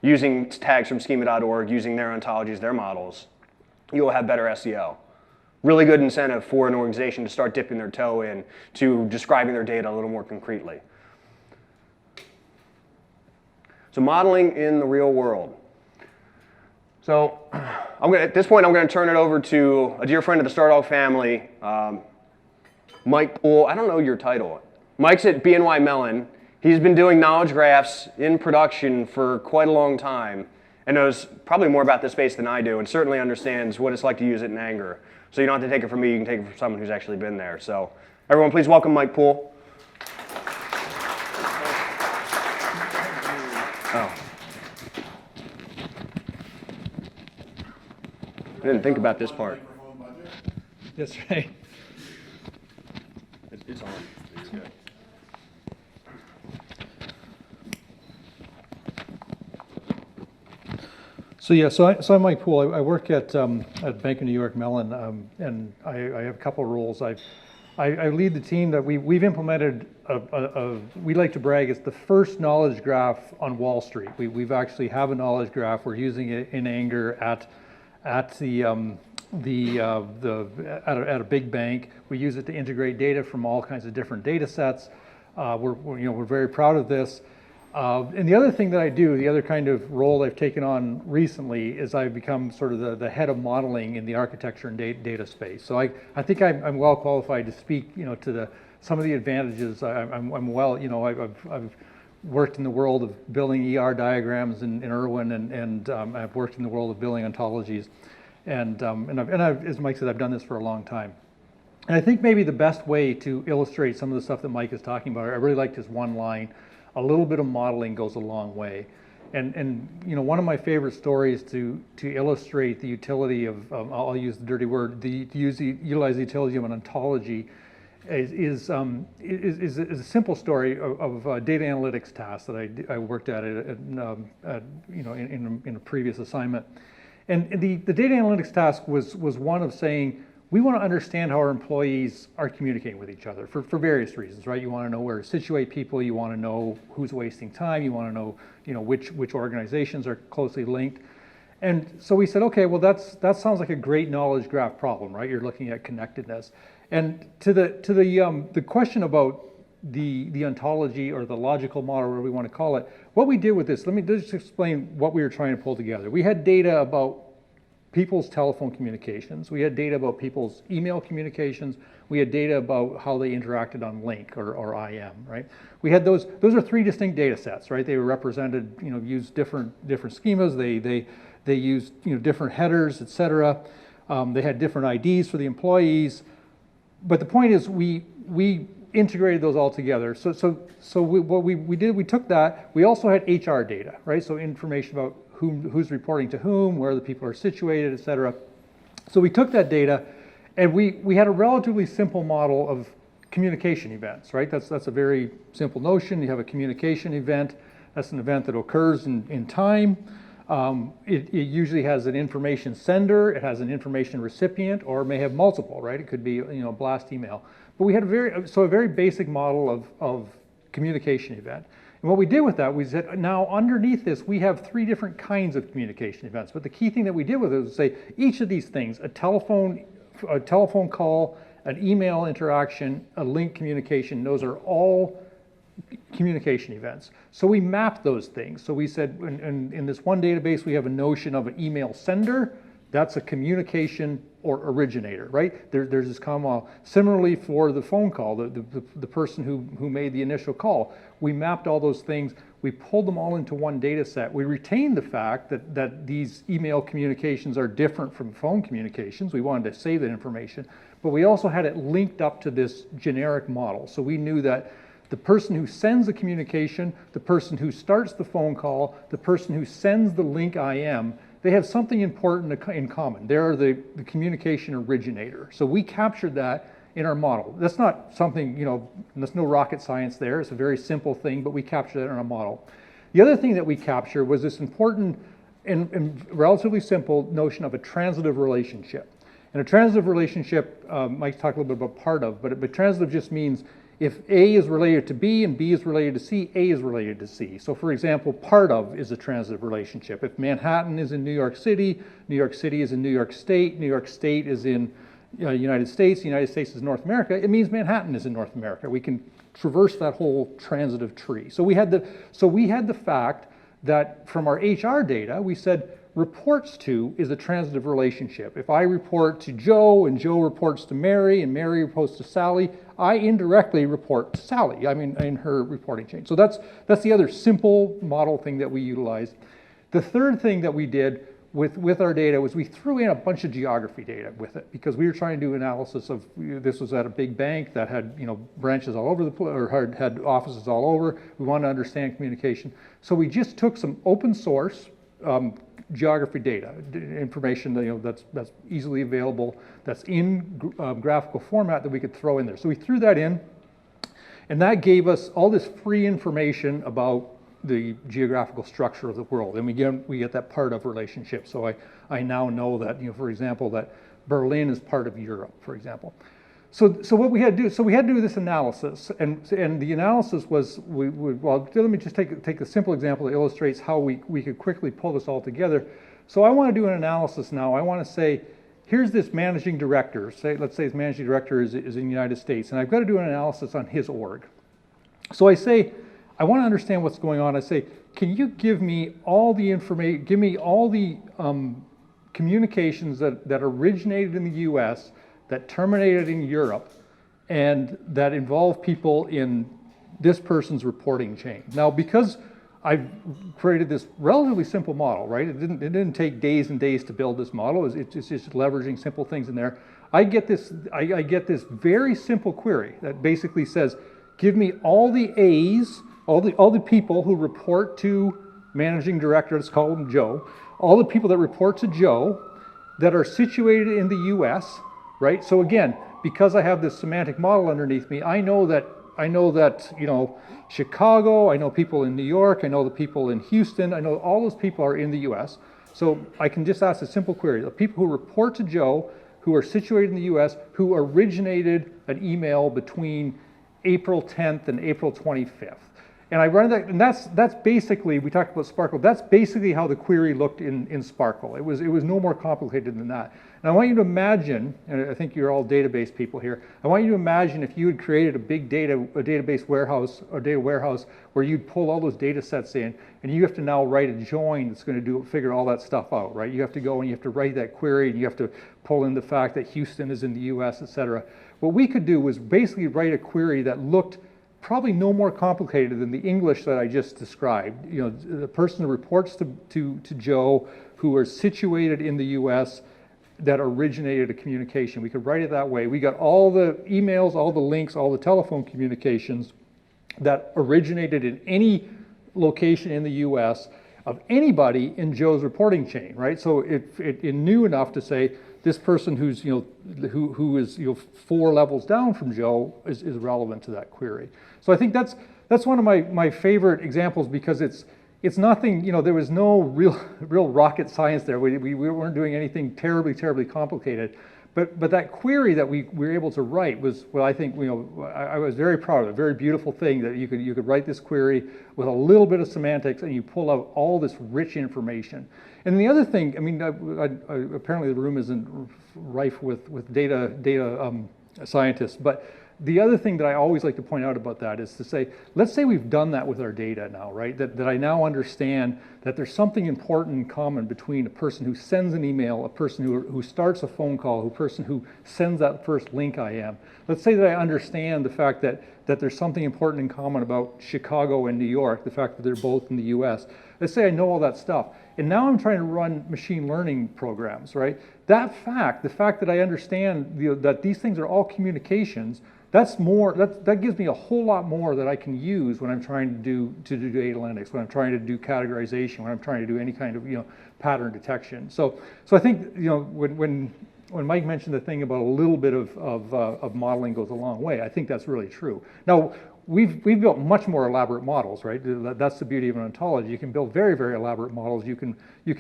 S2: using tags from schema.org, using their ontologies, their models, you will have better SEO. Really good incentive for an organization to start dipping their toe in to describing their data a little more concretely. So modeling in the real world. So at this point, I'm going to turn it over to a dear friend of the Stardog family, Mike Poole. I don't know your title. Mike's at BNY Mellon. He's been doing knowledge graphs in production for quite a long time and knows probably more about this space than I do and certainly understands what it's like to use it in anger. So you don't have to take it from me, you can take it from someone who's actually been there. So everyone please welcome Mike Poole. Oh. I didn't think about this part.
S3: That's right.
S2: It's on. It's good.
S3: So I'm Mike Poole. I work at Bank of New York Mellon, and I have a couple of roles. I lead the team that we've implemented. We like to brag it's the first knowledge graph on Wall Street. We've actually have a knowledge graph. We're using it in anger at a big bank. We use it to integrate data from all kinds of different data sets. We're very proud of this. And the other thing that I do, the other kind of role I've taken on recently is I've become sort of the head of modeling in the architecture and data space. So I think I'm well qualified to speak, to some of the advantages. I'm well, I've worked in the world of building ER diagrams in Irwin, and I've worked in the world of building ontologies, and as Mike said, I've done this for a long time. And I think maybe the best way to illustrate some of the stuff that Mike is talking about, I really liked his one line. A little bit of modeling goes a long way. And one of my favorite stories to illustrate the utility of, I'll use the dirty word, utilize the utility of an ontology is a simple story of a data analytics task that I worked at in a previous assignment. And the data analytics task was one of saying, we want to understand how our employees are communicating with each other for various reasons, right? You want to know where to situate people. You want to know who's wasting time. You want to know, which organizations are closely linked. And so we said, okay, well that sounds like a great knowledge graph problem, right? You're looking at connectedness. And to the question about the ontology or the logical model, whatever we want to call it, what we did with this, let me just explain what we were trying to pull together. We had data about people's telephone communications. We had data about people's email communications. We had data about how they interacted on Link or IM, right? We had those are three distinct data sets, right? They were represented, used different schemas. They used, different headers, et cetera. They had different IDs for the employees. But the point is we integrated those all together. So what we did, we took that. We also had HR data, right? So information about who's reporting to whom, where the people are situated, et cetera. So we took that data, and we had a relatively simple model of communication events, right? That's a very simple notion. You have a communication event. That's an event that occurs in time. It usually has an information sender, it has an information recipient, or it may have multiple, right? It could be a blast email. But we had a very basic model of communication event. And what we did with that, we said, now underneath this, we have three different kinds of communication events. But the key thing that we did with it was say, each of these things, a telephone call, an email interaction, a link communication, those are all communication events. So we mapped those things. So we said in this one database, we have a notion of an email sender. That's a communication or originator, right? There's this common model. Similarly for the phone call, the person who made the initial call, we mapped all those things. We pulled them all into one data set. We retained the fact that these email communications are different from phone communications. We wanted to save that information, but we also had it linked up to this generic model. So we knew that the person who sends the communication, the person who starts the phone call, the person who sends the link IM, they have something important in common. They're the communication originator. So we captured that in our model. That's not something, there's no rocket science there. It's a very simple thing, but we captured that in our model. The other thing that we captured was this important and relatively simple notion of a transitive relationship. And a transitive relationship, Mike talked a little bit about part of, but transitive just means if A is related to B and B is related to C, A is related to C. So for example, part of is a transitive relationship. If Manhattan is in New York City is in New York State is in United States is North America, it means Manhattan is in North America. We can traverse that whole transitive tree. So we had the fact that from our HR data, we said reports to is a transitive relationship. If I report to Joe and Joe reports to Mary and Mary reports to Sally, I indirectly report to Sally. In her reporting chain. So that's the other simple model thing that we utilized. The third thing that we did with our data was we threw in a bunch of geography data with it because we were trying to do analysis of, this was at a big bank that had branches all over the place, or had offices all over. We wanted to understand communication. So we just took some open source geography data, information that's easily available, that's in graphical format that we could throw in there. So we threw that in, and that gave us all this free information about the geographical structure of the world, and we get that part of relationship. So I now know that, for example, that Berlin is part of Europe, for example. So what we had to do, we had to do this analysis, and the analysis was, well, let me just take a simple example that illustrates how we could quickly pull this all together. So I want to do an analysis now. I want to say, here's this managing director. Let's say his managing director is in the United States, and I've got to do an analysis on his org. So I say, I want to understand what's going on. I say, can you give me all the information, give me all the communications that originated in the US, that terminated in Europe, and that involve people in this person's reporting chain. Now, because I've created this relatively simple model, right? It didn't take days and days to build this model. It's just leveraging simple things in there. I get this very simple query that basically says, give me all the A's, all the people who report to managing director, let's call him Joe, all the people that report to Joe that are situated in the US, right? So again, because I have this semantic model underneath me, I know that Chicago, I know people in New York, I know the people in Houston, I know all those people are in the US. So I can just ask a simple query. The people who report to Joe, who are situated in the US, who originated an email between April 10th and April 25th. And I run that, and that's basically, we talked about Sparkle, that's basically how the query looked in Sparkle. It was no more complicated than that. And I want you to imagine, and I think you're all database people here, I want you to imagine if you had created a big database warehouse, or data warehouse, where you'd pull all those data sets in, and you have to now write a join that's going to figure all that stuff out, right? You have to go and you have to write that query, and you have to pull in the fact that Houston is in the US, et cetera. What we could do was basically write a query that looked probably no more complicated than the English that I just described. The person who reports to Joe, who are situated in the US, that originated a communication. We could write it that way. We got all the emails, all the links, all the telephone communications that originated in any location in the US of anybody in Joe's reporting chain, right? So it knew enough to say, this person who's who is 4 levels down from Joe is relevant to that query. So I think that's one of my favorite examples, because it's nothing, there was no real rocket science there. We weren't doing anything terribly complicated. But that query that we were able to write was, well, I think, I was very proud of it. A very beautiful thing that you could write this query with a little bit of semantics, and you pull out all this rich information. And the other thing, apparently the room isn't rife with data scientists, but The other thing that I always like to point out about that is to say, let's say we've done that with our data now, right? That I now understand that there's something important in common between a person who sends an email, a person who starts a phone call, a person who sends that first link IM. Let's say that I understand the fact that there's something important in common about Chicago and New York, the fact that they're both in the US. Let's say I know all that stuff. And now I'm trying to run machine learning programs, right? The fact that I understand that these things are all communications, that gives me a whole lot more that I can use when I'm trying to do data analytics, when I'm trying to do categorization, when I'm trying to do any kind of pattern detection. So I think when Mike mentioned the thing about a little bit of modeling goes a long way, I think that's really true. Now we've built much more elaborate models, right? That's the beauty of an ontology. You can build very, very elaborate models. You can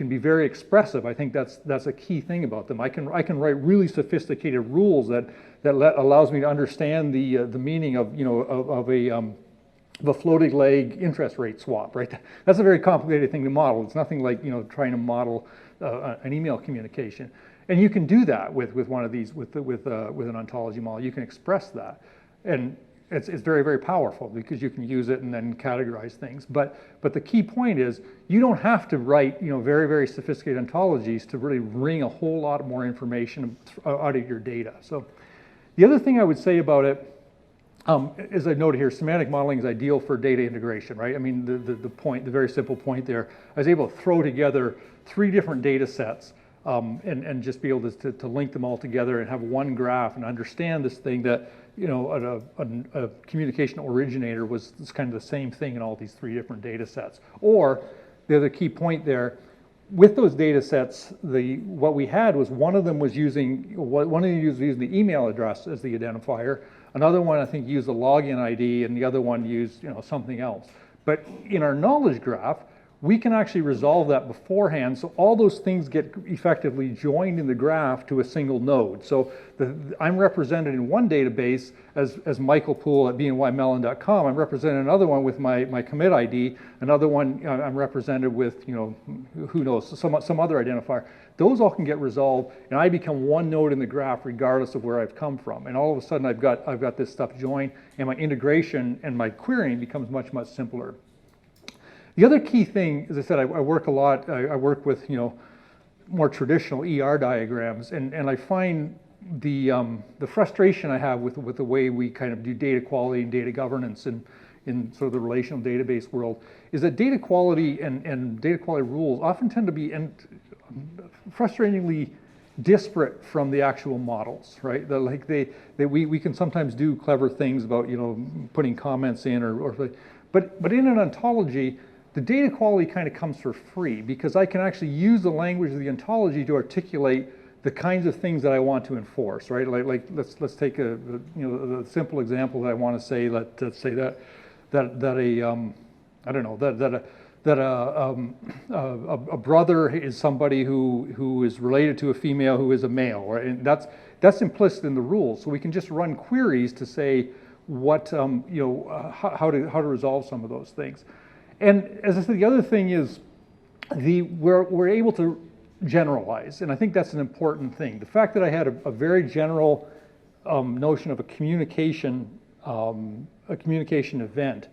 S3: be very expressive. I think that's a key thing about them. I can write really sophisticated rules that allows me to understand the meaning of a floating leg interest rate swap, right? That's a very complicated thing to model. It's nothing like trying to model an email communication. And you can do that with one of these with an ontology model. You can express that, and it's very, very powerful because you can use it and then categorize things. But the key point is you don't have to write very, very sophisticated ontologies to really wring a whole lot more information out of your data. So the other thing I would say about it, as I noted here, semantic modeling is ideal for data integration, right? I mean, the very simple point there, I was able to throw together 3 different data sets and just be able to link them all together and have one graph and understand this thing that a communication originator was kind of the same thing in all these 3 different data sets. Or the other key point there, with those data sets, what we had was one of them was using the email address as the identifier. Another one I think used the login ID, and the other one used something else. But in our knowledge graph, we can actually resolve that beforehand, so all those things get effectively joined in the graph to a single node. So I'm represented in one database as Michael Poole at bnymellon.com. I'm represented in another one with my commit ID. Another one I'm represented with who knows, some other identifier. Those all can get resolved, and I become one node in the graph regardless of where I've come from. And all of a sudden I've got this stuff joined, and my integration and my querying becomes much, much simpler. The other key thing, as I said, I work a lot. I work with more traditional ER diagrams, and I find the frustration I have with the way we kind of do data quality and data governance in sort of the relational database world is that data quality and data quality rules often tend to be frustratingly disparate from the actual models, right? We can sometimes do clever things about putting comments in but in an ontology, the data quality kind of comes for free because I can actually use the language of the ontology to articulate the kinds of things that I want to enforce, right? Like let's take a simple example that I want to say. Let's say that a brother is somebody who is related to a female who is a male, right? And that's implicit in the rules. So we can just run queries to say what how to resolve some of those things. And as I said, the other thing is we're able to generalize, and I think that's an important thing. The fact that I had a very general notion of a communication event,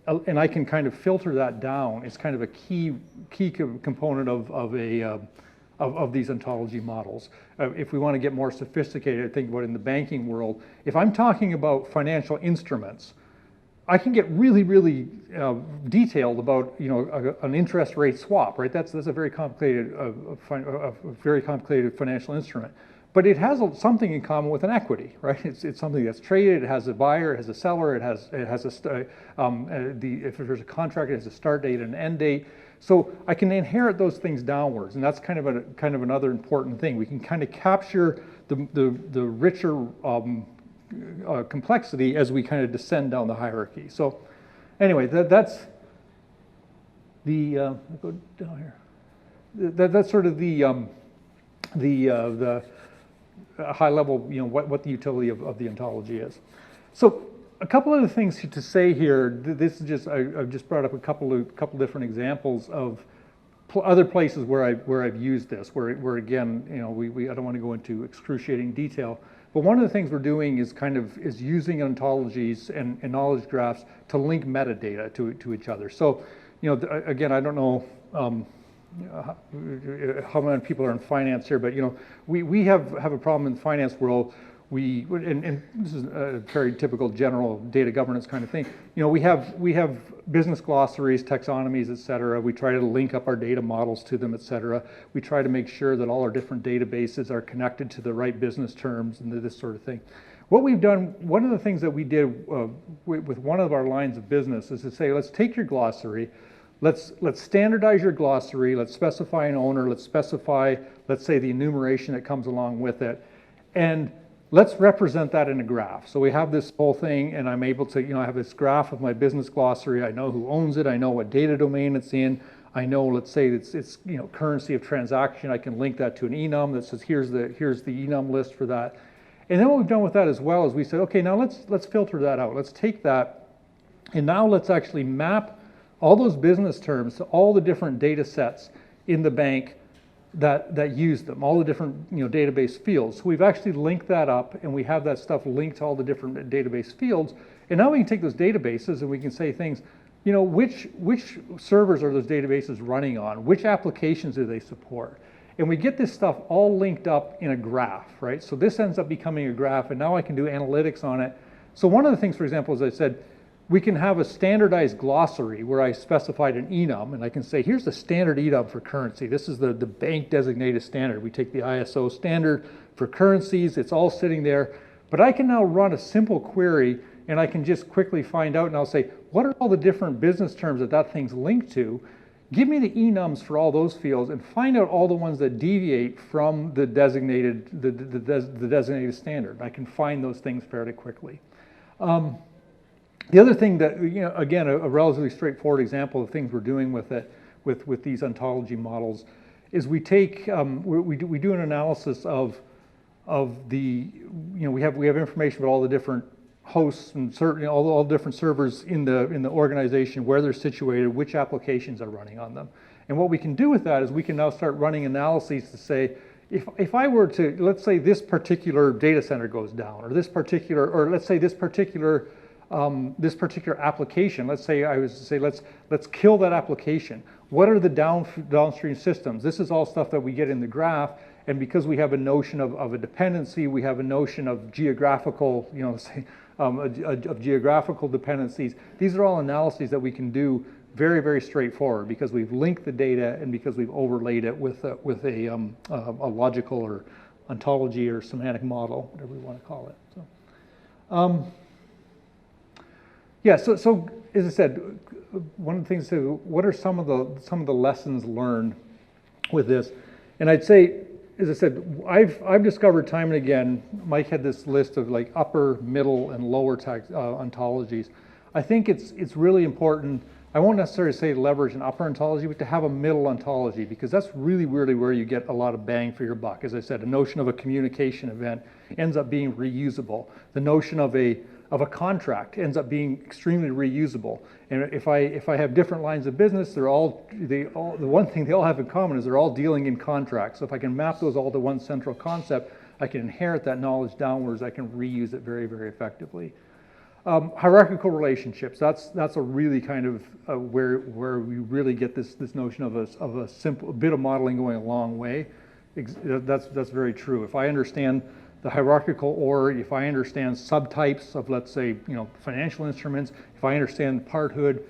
S3: and I can kind of filter that down. It's kind of a key component of these ontology models. If we want to get more sophisticated, think about it in the banking world. If I'm talking about financial instruments, I can get really, really detailed about an interest rate swap, right? That's a very complicated, financial instrument. But it has something in common with an equity, right? It's something that's traded. It has a buyer, it has a seller, it has if there's a contract, it has a start date and an end date. So I can inherit those things downwards, and that's kind of another important thing. We can kind of capture the richer complexity as we kind of descend down the hierarchy. So anyway, that's the I'll go down here. That's sort of the high level, what the utility of the ontology is. So a couple other things to say here. This is just I've just brought up a couple different examples of other places where I've used this, where again, you know, I don't want to go into excruciating detail, but one of the things we're doing is using ontologies and knowledge graphs to link metadata to each other. So, you know, again, I don't know how many people are in finance here, but you know, we have a problem in the finance world. And this is a very typical general data governance kind of thing. You know, we have business glossaries, taxonomies, et cetera. We try to link up our data models to them, et cetera. We try to make sure that all our different databases are connected to the right business terms and this sort of thing. What we've done, one of the things that we did with one of our lines of business is to say, let's take your glossary, let's standardize your glossary, let's specify an owner, let's specify, let's say, the enumeration that comes along with it, and let's represent that in a graph. So we have this whole thing, and I'm able to, you know, I have this graph of my business glossary. I know who owns it. I know what data domain it's in. I know, let's say it's you know, currency of transaction. I can link that to an enum that says here's the enum list for that. And then what we've done with that as well is we said, okay, now let's filter that out. Let's take that, and now let's actually map all those business terms to all the different data sets in the bank that use them, all the different, you know, database fields. So we've actually linked that up, and we have that stuff linked to all the different database fields. And now we can take those databases and we can say things, you know, which servers are those databases running on? Which applications do they support? And we get this stuff all linked up in a graph, right? So this ends up becoming a graph, and now I can do analytics on it. So one of the things, for example, as I said, we can have a standardized glossary where I specified an enum, and I can say, here's the standard enum for currency. This is the bank designated standard. We take the ISO standard for currencies. It's all sitting there. But I can now run a simple query, and I can just quickly find out, and I'll say, what are all the different business terms that thing's linked to? Give me the enums for all those fields, and find out all the ones that deviate from the designated standard. I can find those things fairly quickly. The other thing that, you know, again, a relatively straightforward example of things we're doing with it, with these ontology models, is we take, we do an analysis of the, you know, we have information about all the different hosts and certain, you know, all the different servers in the organization, where they're situated, which applications are running on them. And what we can do with that is we can now start running analyses to say, if I were to, let's say this particular data center goes down, or let's say this particular application, let's say I was to say, let's kill that application. What are the downstream systems? This is all stuff that we get in the graph, and because we have a notion of a dependency, we have a notion of geographical, you know, say, of geographical dependencies. These are all analyses that we can do very, very straightforward because we've linked the data and because we've overlaid it with a logical or ontology or semantic model, whatever we want to call it. So. Yeah, so as I said, one of the things to, what are some of the lessons learned with this? And I'd say, as I said, I've discovered time and again, Mike had this list of like upper, middle, and lower ontologies. I think it's really important. I won't necessarily say leverage an upper ontology, but to have a middle ontology, because that's really where you get a lot of bang for your buck. As I said, a notion of a communication event ends up being reusable. The notion of a contract ends up being extremely reusable. And if I have different lines of business, the one thing they all have in common is they're all dealing in contracts. So if I can map those all to one central concept, I can inherit that knowledge downwards. I can reuse it very, very effectively. Hierarchical relationships. That's a really kind of where we really get this notion of a simple bit of modeling going a long way. That's very true. If I understand the hierarchical order, if I understand subtypes of, let's say, you know, financial instruments, if I understand parthood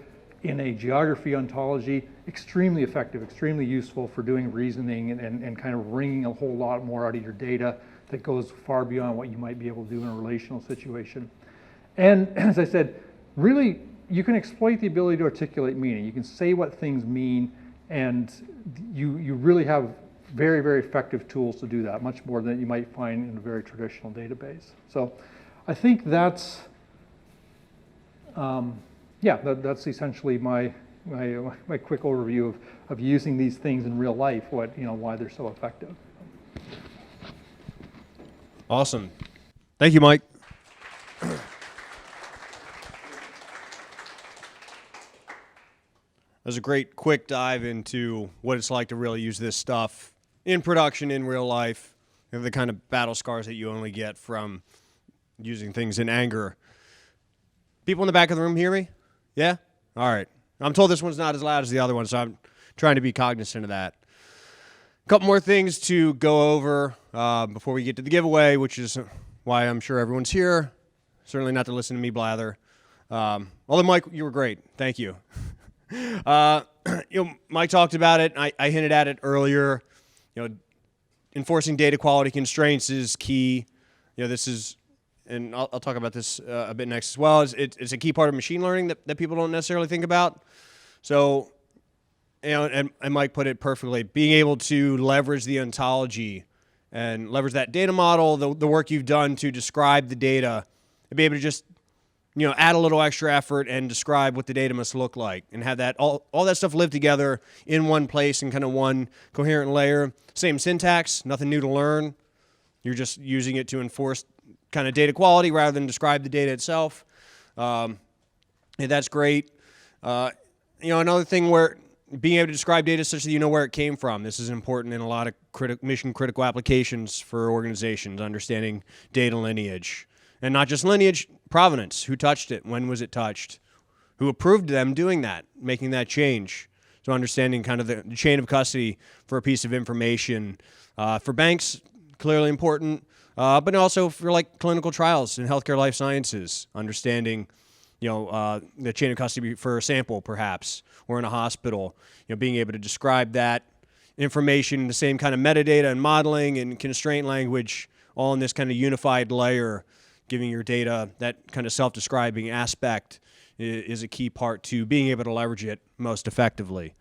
S3: in a geography ontology, extremely effective, extremely useful for doing reasoning and kind of wringing a whole lot more out of your data that goes far beyond what you might be able to do in a relational situation. And as I said, really, you can exploit the ability to articulate meaning. You can say what things mean, and you really have very, very effective tools to do that, much more than you might find in a very traditional database. So I think that's, that's essentially my quick overview of using these things in real life, why they're so effective.
S4: Awesome. Thank you, Mike. That was a a great quick dive into what it's like to really use this stuff in production, in real life, and the kind of battle scars that you only get from using things in anger. People in the back of the room hear me? Yeah? All right. I'm told this one's not as loud as the other one, so I'm trying to be cognizant of that. A couple more things to go over before we get to the giveaway, which is why I'm sure everyone's here. Certainly not to listen to me blather. Although, Mike, you were great. Thank you. Mike talked about it. I hinted at it earlier. Enforcing data quality constraints is key. This is, and I'll talk about this a bit next as well. It's a key part of machine learning that people don't necessarily think about. So, and Mike put it perfectly. Being able to leverage the ontology and leverage that data model, the work you've done to describe the data, and be able to just add a little extra effort and describe what the data must look like, and have that all that stuff live together in one place in kind of one coherent layer. Same syntax, nothing new to learn. You're just using it to enforce kind of data quality rather than describe the data itself. And that's great. Another thing where being able to describe data such that you know where it came from. This is important in a lot of mission-critical applications for organizations, understanding data lineage. And not just lineage, provenance. Who touched it? When was it touched? Who approved them doing that, making that change? So understanding kind of the chain of custody for a piece of information. For banks, clearly important, but also for like clinical trials in healthcare life sciences, understanding the chain of custody for a sample, perhaps, or in a hospital, being able to describe that information in the same kind of metadata and modeling and constraint language, all in this kind of unified layer, giving your data that kind of self-describing aspect is a key part to being able to leverage it most effectively.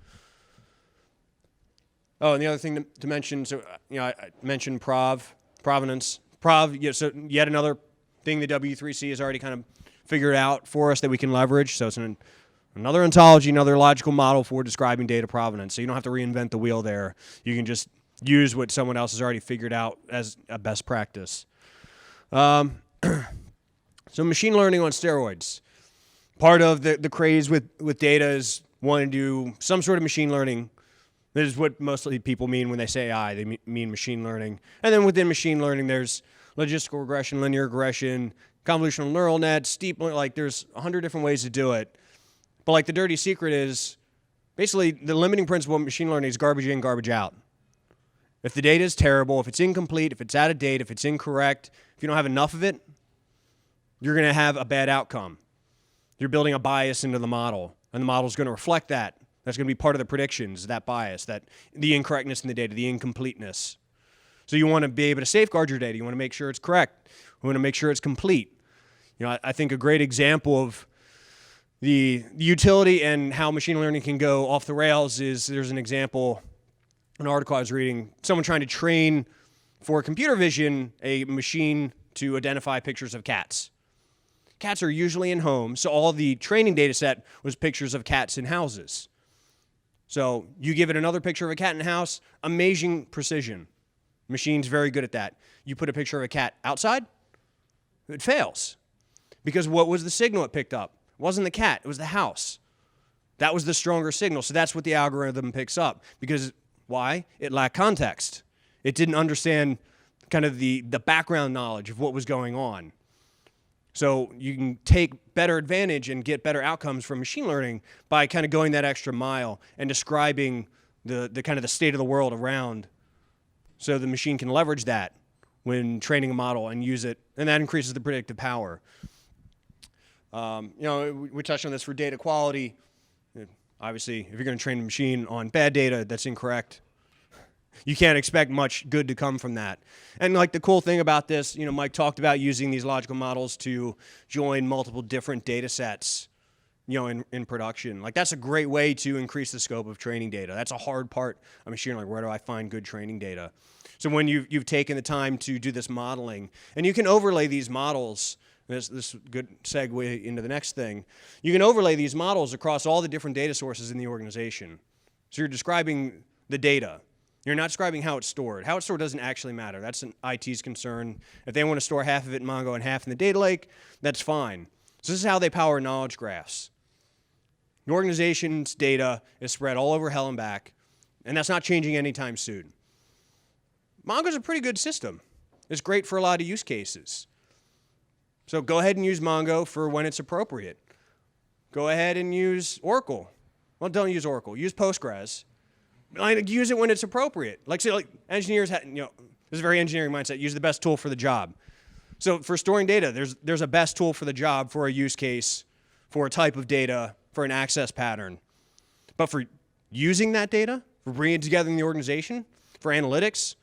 S4: Oh, and the other thing to mention, so I mentioned provenance. So yet another thing the W3C has already kind of figured out for us that we can leverage. So it's another ontology, another logical model for describing data provenance. So you don't have to reinvent the wheel there. You can just use what someone else has already figured out as a best practice. So machine learning on steroids. Part of the craze with data is wanting to do some sort of machine learning. This is what mostly people mean when they say AI. They mean machine learning. And then within machine learning, there's logistical regression, linear regression, convolutional neural nets, deep learning. Like there's 100 different ways to do it. But like the dirty secret is basically the limiting principle of machine learning is garbage in, garbage out. If the data is terrible, if it's incomplete, if it's out of date, if it's incorrect, if you don't have enough of it, you're going to have a bad outcome. You're building a bias into the model, and the model is going to reflect that. That's going to be part of the predictions, that bias, that the incorrectness in the data, the incompleteness. So you want to be able to safeguard your data. You want to make sure it's correct. You want to make sure it's complete. I think a great example of the utility and how machine learning can go off the rails is there's an example, an article I was reading, someone trying to train for computer vision a machine to identify pictures of cats. Cats are usually in homes, so all the training data set was pictures of cats in houses. So you give it another picture of a cat in a house, amazing precision. Machine's very good at that. You put a picture of a cat outside, it fails. Because what was the signal it picked up? It wasn't the cat, it was the house. That was the stronger signal, so that's what the algorithm picks up. Because why? It lacked context. It didn't understand kind of the background knowledge of what was going on. So you can take better advantage and get better outcomes from machine learning by kind of going that extra mile and describing the kind of the state of the world around, so the machine can leverage that when training a model and use it, and that increases the predictive power. We touched on this for data quality. Obviously, if you're going to train a machine on bad data that's incorrect, you can't expect much good to come from that. And like the cool thing about this, Mike talked about using these logical models to join multiple different data sets, in production. Like that's a great way to increase the scope of training data. That's a hard part of machine learning. Where do I find good training data? So when you've taken the time to do this modeling, and you can overlay these models, this is a good segue into the next thing. You can overlay these models across all the different data sources in the organization. So you're describing the data. You're not describing how it's stored. How it's stored doesn't actually matter. That's an IT's concern. If they want to store half of it in Mongo and half in the data lake, that's fine. So this is how they power knowledge graphs. Your organization's data is spread all over hell and back, and that's not changing anytime soon. Mongo's a pretty good system. It's great for a lot of use cases. So go ahead and use Mongo for when it's appropriate. Go ahead and use Oracle. Well, don't use Oracle. Use Postgres. Like, use it when it's appropriate. Like, say, like engineers, this is a very engineering mindset. Use the best tool for the job. So for storing data, there's a best tool for the job for a use case, for a type of data, for an access pattern. But for using that data, for bringing it together in the organization, for analytics,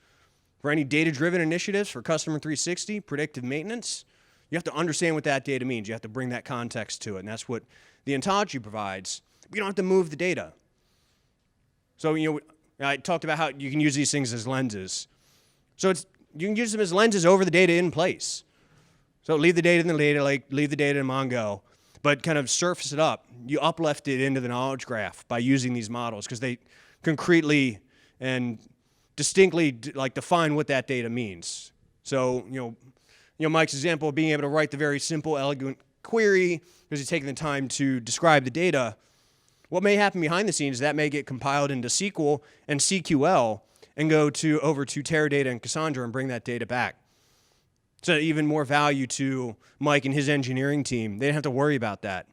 S4: for any data-driven initiatives, for Customer 360, predictive maintenance, you have to understand what that data means. You have to bring that context to it, and that's what the ontology provides. You don't have to move the data. So, I talked about how you can use these things as lenses. So you can use them as lenses over the data in place. So leave the data in the data lake, leave the data in Mongo, but kind of surface it up. You uplift it into the knowledge graph by using these models because they concretely and distinctly define what that data means. So, Mike's example of being able to write the very simple, elegant query because he's taking the time to describe the data. What may happen behind the scenes is that may get compiled into SQL and CQL and go over to Teradata and Cassandra and bring that data back. So even more value to Mike and his engineering team. They didn't have to worry about that.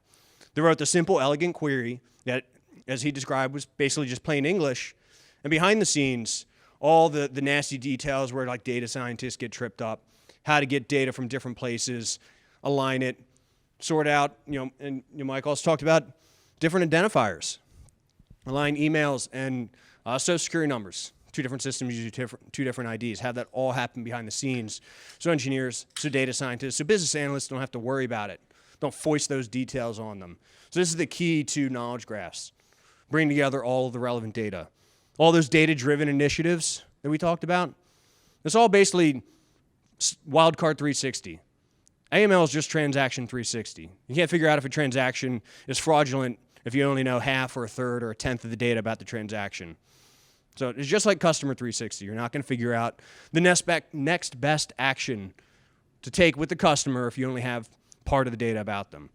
S4: They wrote the simple, elegant query that, as he described, was basically just plain English. And behind the scenes, all the nasty details where like data scientists get tripped up, how to get data from different places, align it, sort out, and Mike also talked about different identifiers, align emails and social security numbers. Two different systems use two different IDs. Have that all happen behind the scenes. So engineers, so data scientists, so business analysts don't have to worry about it. Don't foist those details on them. So this is the key to knowledge graphs. Bring together all of the relevant data. All those data-driven initiatives that we talked about, it's all basically wildcard 360. AML is just transaction 360. You can't figure out if a transaction is fraudulent if you only know half or a third or a tenth of the data about the transaction. So it's just like Customer 360. You're not going to figure out the next best action to take with the customer if you only have part of the data about them.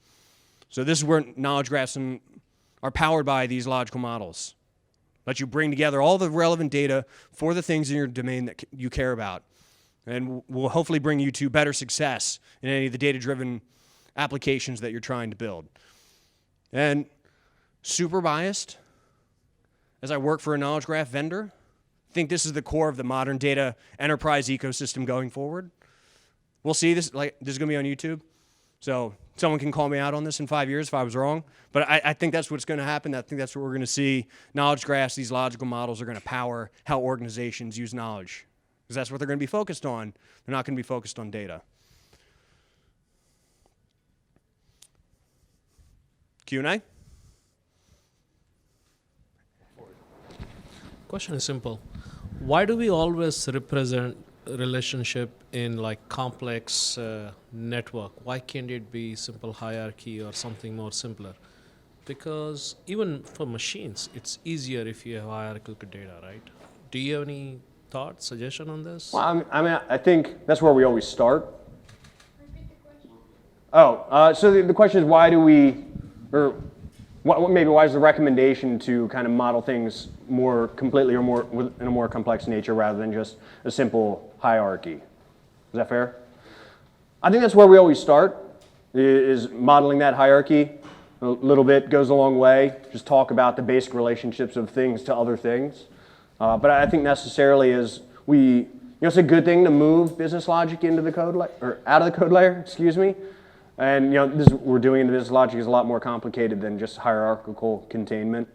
S4: So this is where knowledge graphs are powered by these logical models. Let you bring together all the relevant data for the things in your domain that you care about. And will hopefully bring you to better success in any of the data-driven applications that you're trying to build. And super biased, as I work for a knowledge graph vendor, I think this is the core of the modern data enterprise ecosystem going forward. We'll see this, this is going to be on YouTube. So someone can call me out on this in 5 years if I was wrong. But I think that's what's going to happen. I think that's what we're going to see. Knowledge graphs, these logical models are going to power how organizations use knowledge. Because that's what they're going to be focused on. They're not going to be focused on data. Q&A?
S5: Question is simple. Why do we always represent relationship in complex network? Why can't it be simple hierarchy or something more simpler? Because even for machines, it's easier if you have hierarchical data, right? Do you have any thought, suggestion on this?
S2: Well, I think that's where we always start. Repeat the question. So the question is why is the recommendation to kind of model things more completely or more in a more complex nature rather than just a simple hierarchy? Is that fair? I think that's where we always start, is modeling that hierarchy. A little bit goes a long way. Just talk about the basic relationships of things to other things. But I think necessarily it's a good thing to move business logic into the code or out of the code layer, excuse me. And this we're doing in the business logic is a lot more complicated than just hierarchical containment.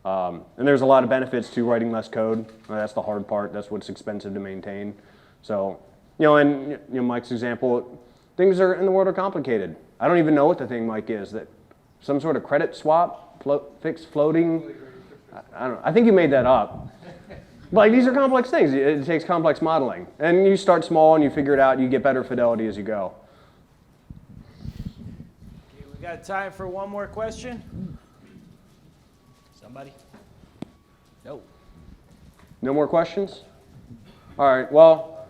S2: And there's a lot of benefits to writing less code. That's the hard part. That's what's expensive to maintain. So, and Mike's example, things are in the world are complicated. I don't even know what the thing, Mike, is. That some sort of credit swap, fixed floating. I don't know. I think you made that up. But these are complex things. It takes complex modeling. And you start small and you figure it out. You get better fidelity as you go.
S1: Okay, we got time for one more question. Somebody? No.
S2: No more questions? All right. Well,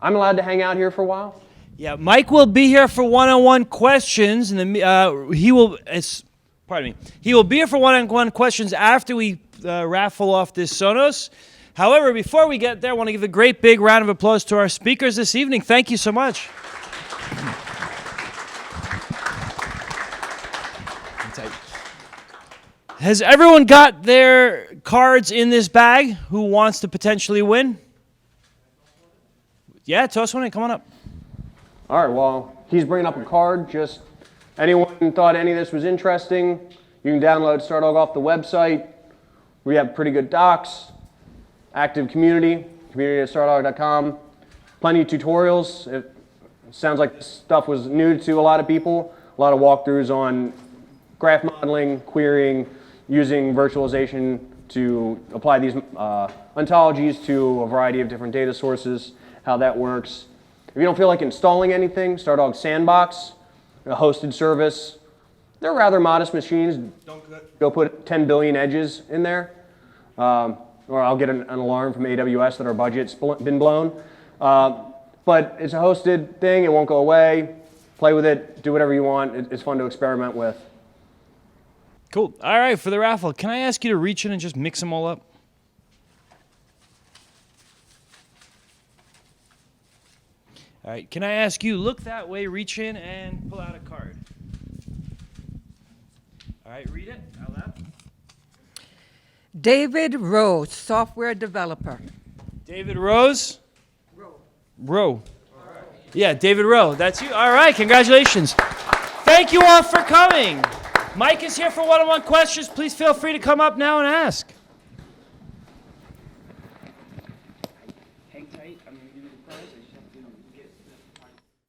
S2: I'm allowed to hang out here for a while.
S1: Yeah, Mike will be here for one-on-one questions, and he will pardon me. He will be here for one-on-one questions after we raffle off this Sonos. However, before we get there, I want to give a great big round of applause to our speakers this evening. Thank you so much. Has everyone got their cards in this bag? Who wants to potentially win? Yeah, toss one in. Come on up.
S2: All right, well, he's bringing up a card. Just anyone thought any of this was interesting, you can download Stardog off the website. We have pretty good docs, active community at stardog.com. Plenty of tutorials. It sounds like this stuff was new to a lot of people. A lot of walkthroughs on graph modeling, querying, using virtualization to apply these ontologies to a variety of different data sources, how that works. If you don't feel like installing anything, Stardog Sandbox, a hosted service. They're rather modest machines. Don't go put 10 billion edges in there. Or I'll get an alarm from AWS that our budget's been blown. But it's a hosted thing. It won't go away. Play with it. Do whatever you want. It's fun to experiment with.
S1: Cool. All right, for the raffle, can I ask you to reach in and just mix them all up? All right, can I ask you, look that way, reach in, and pull out a card. All right, read it out loud.
S6: David Rose, software developer.
S1: David Rose? Rowe. Yeah, David Rowe. That's you. All right, congratulations. Thank you all for coming. Mike is here for one-on-one questions. Please feel free to come up now and ask.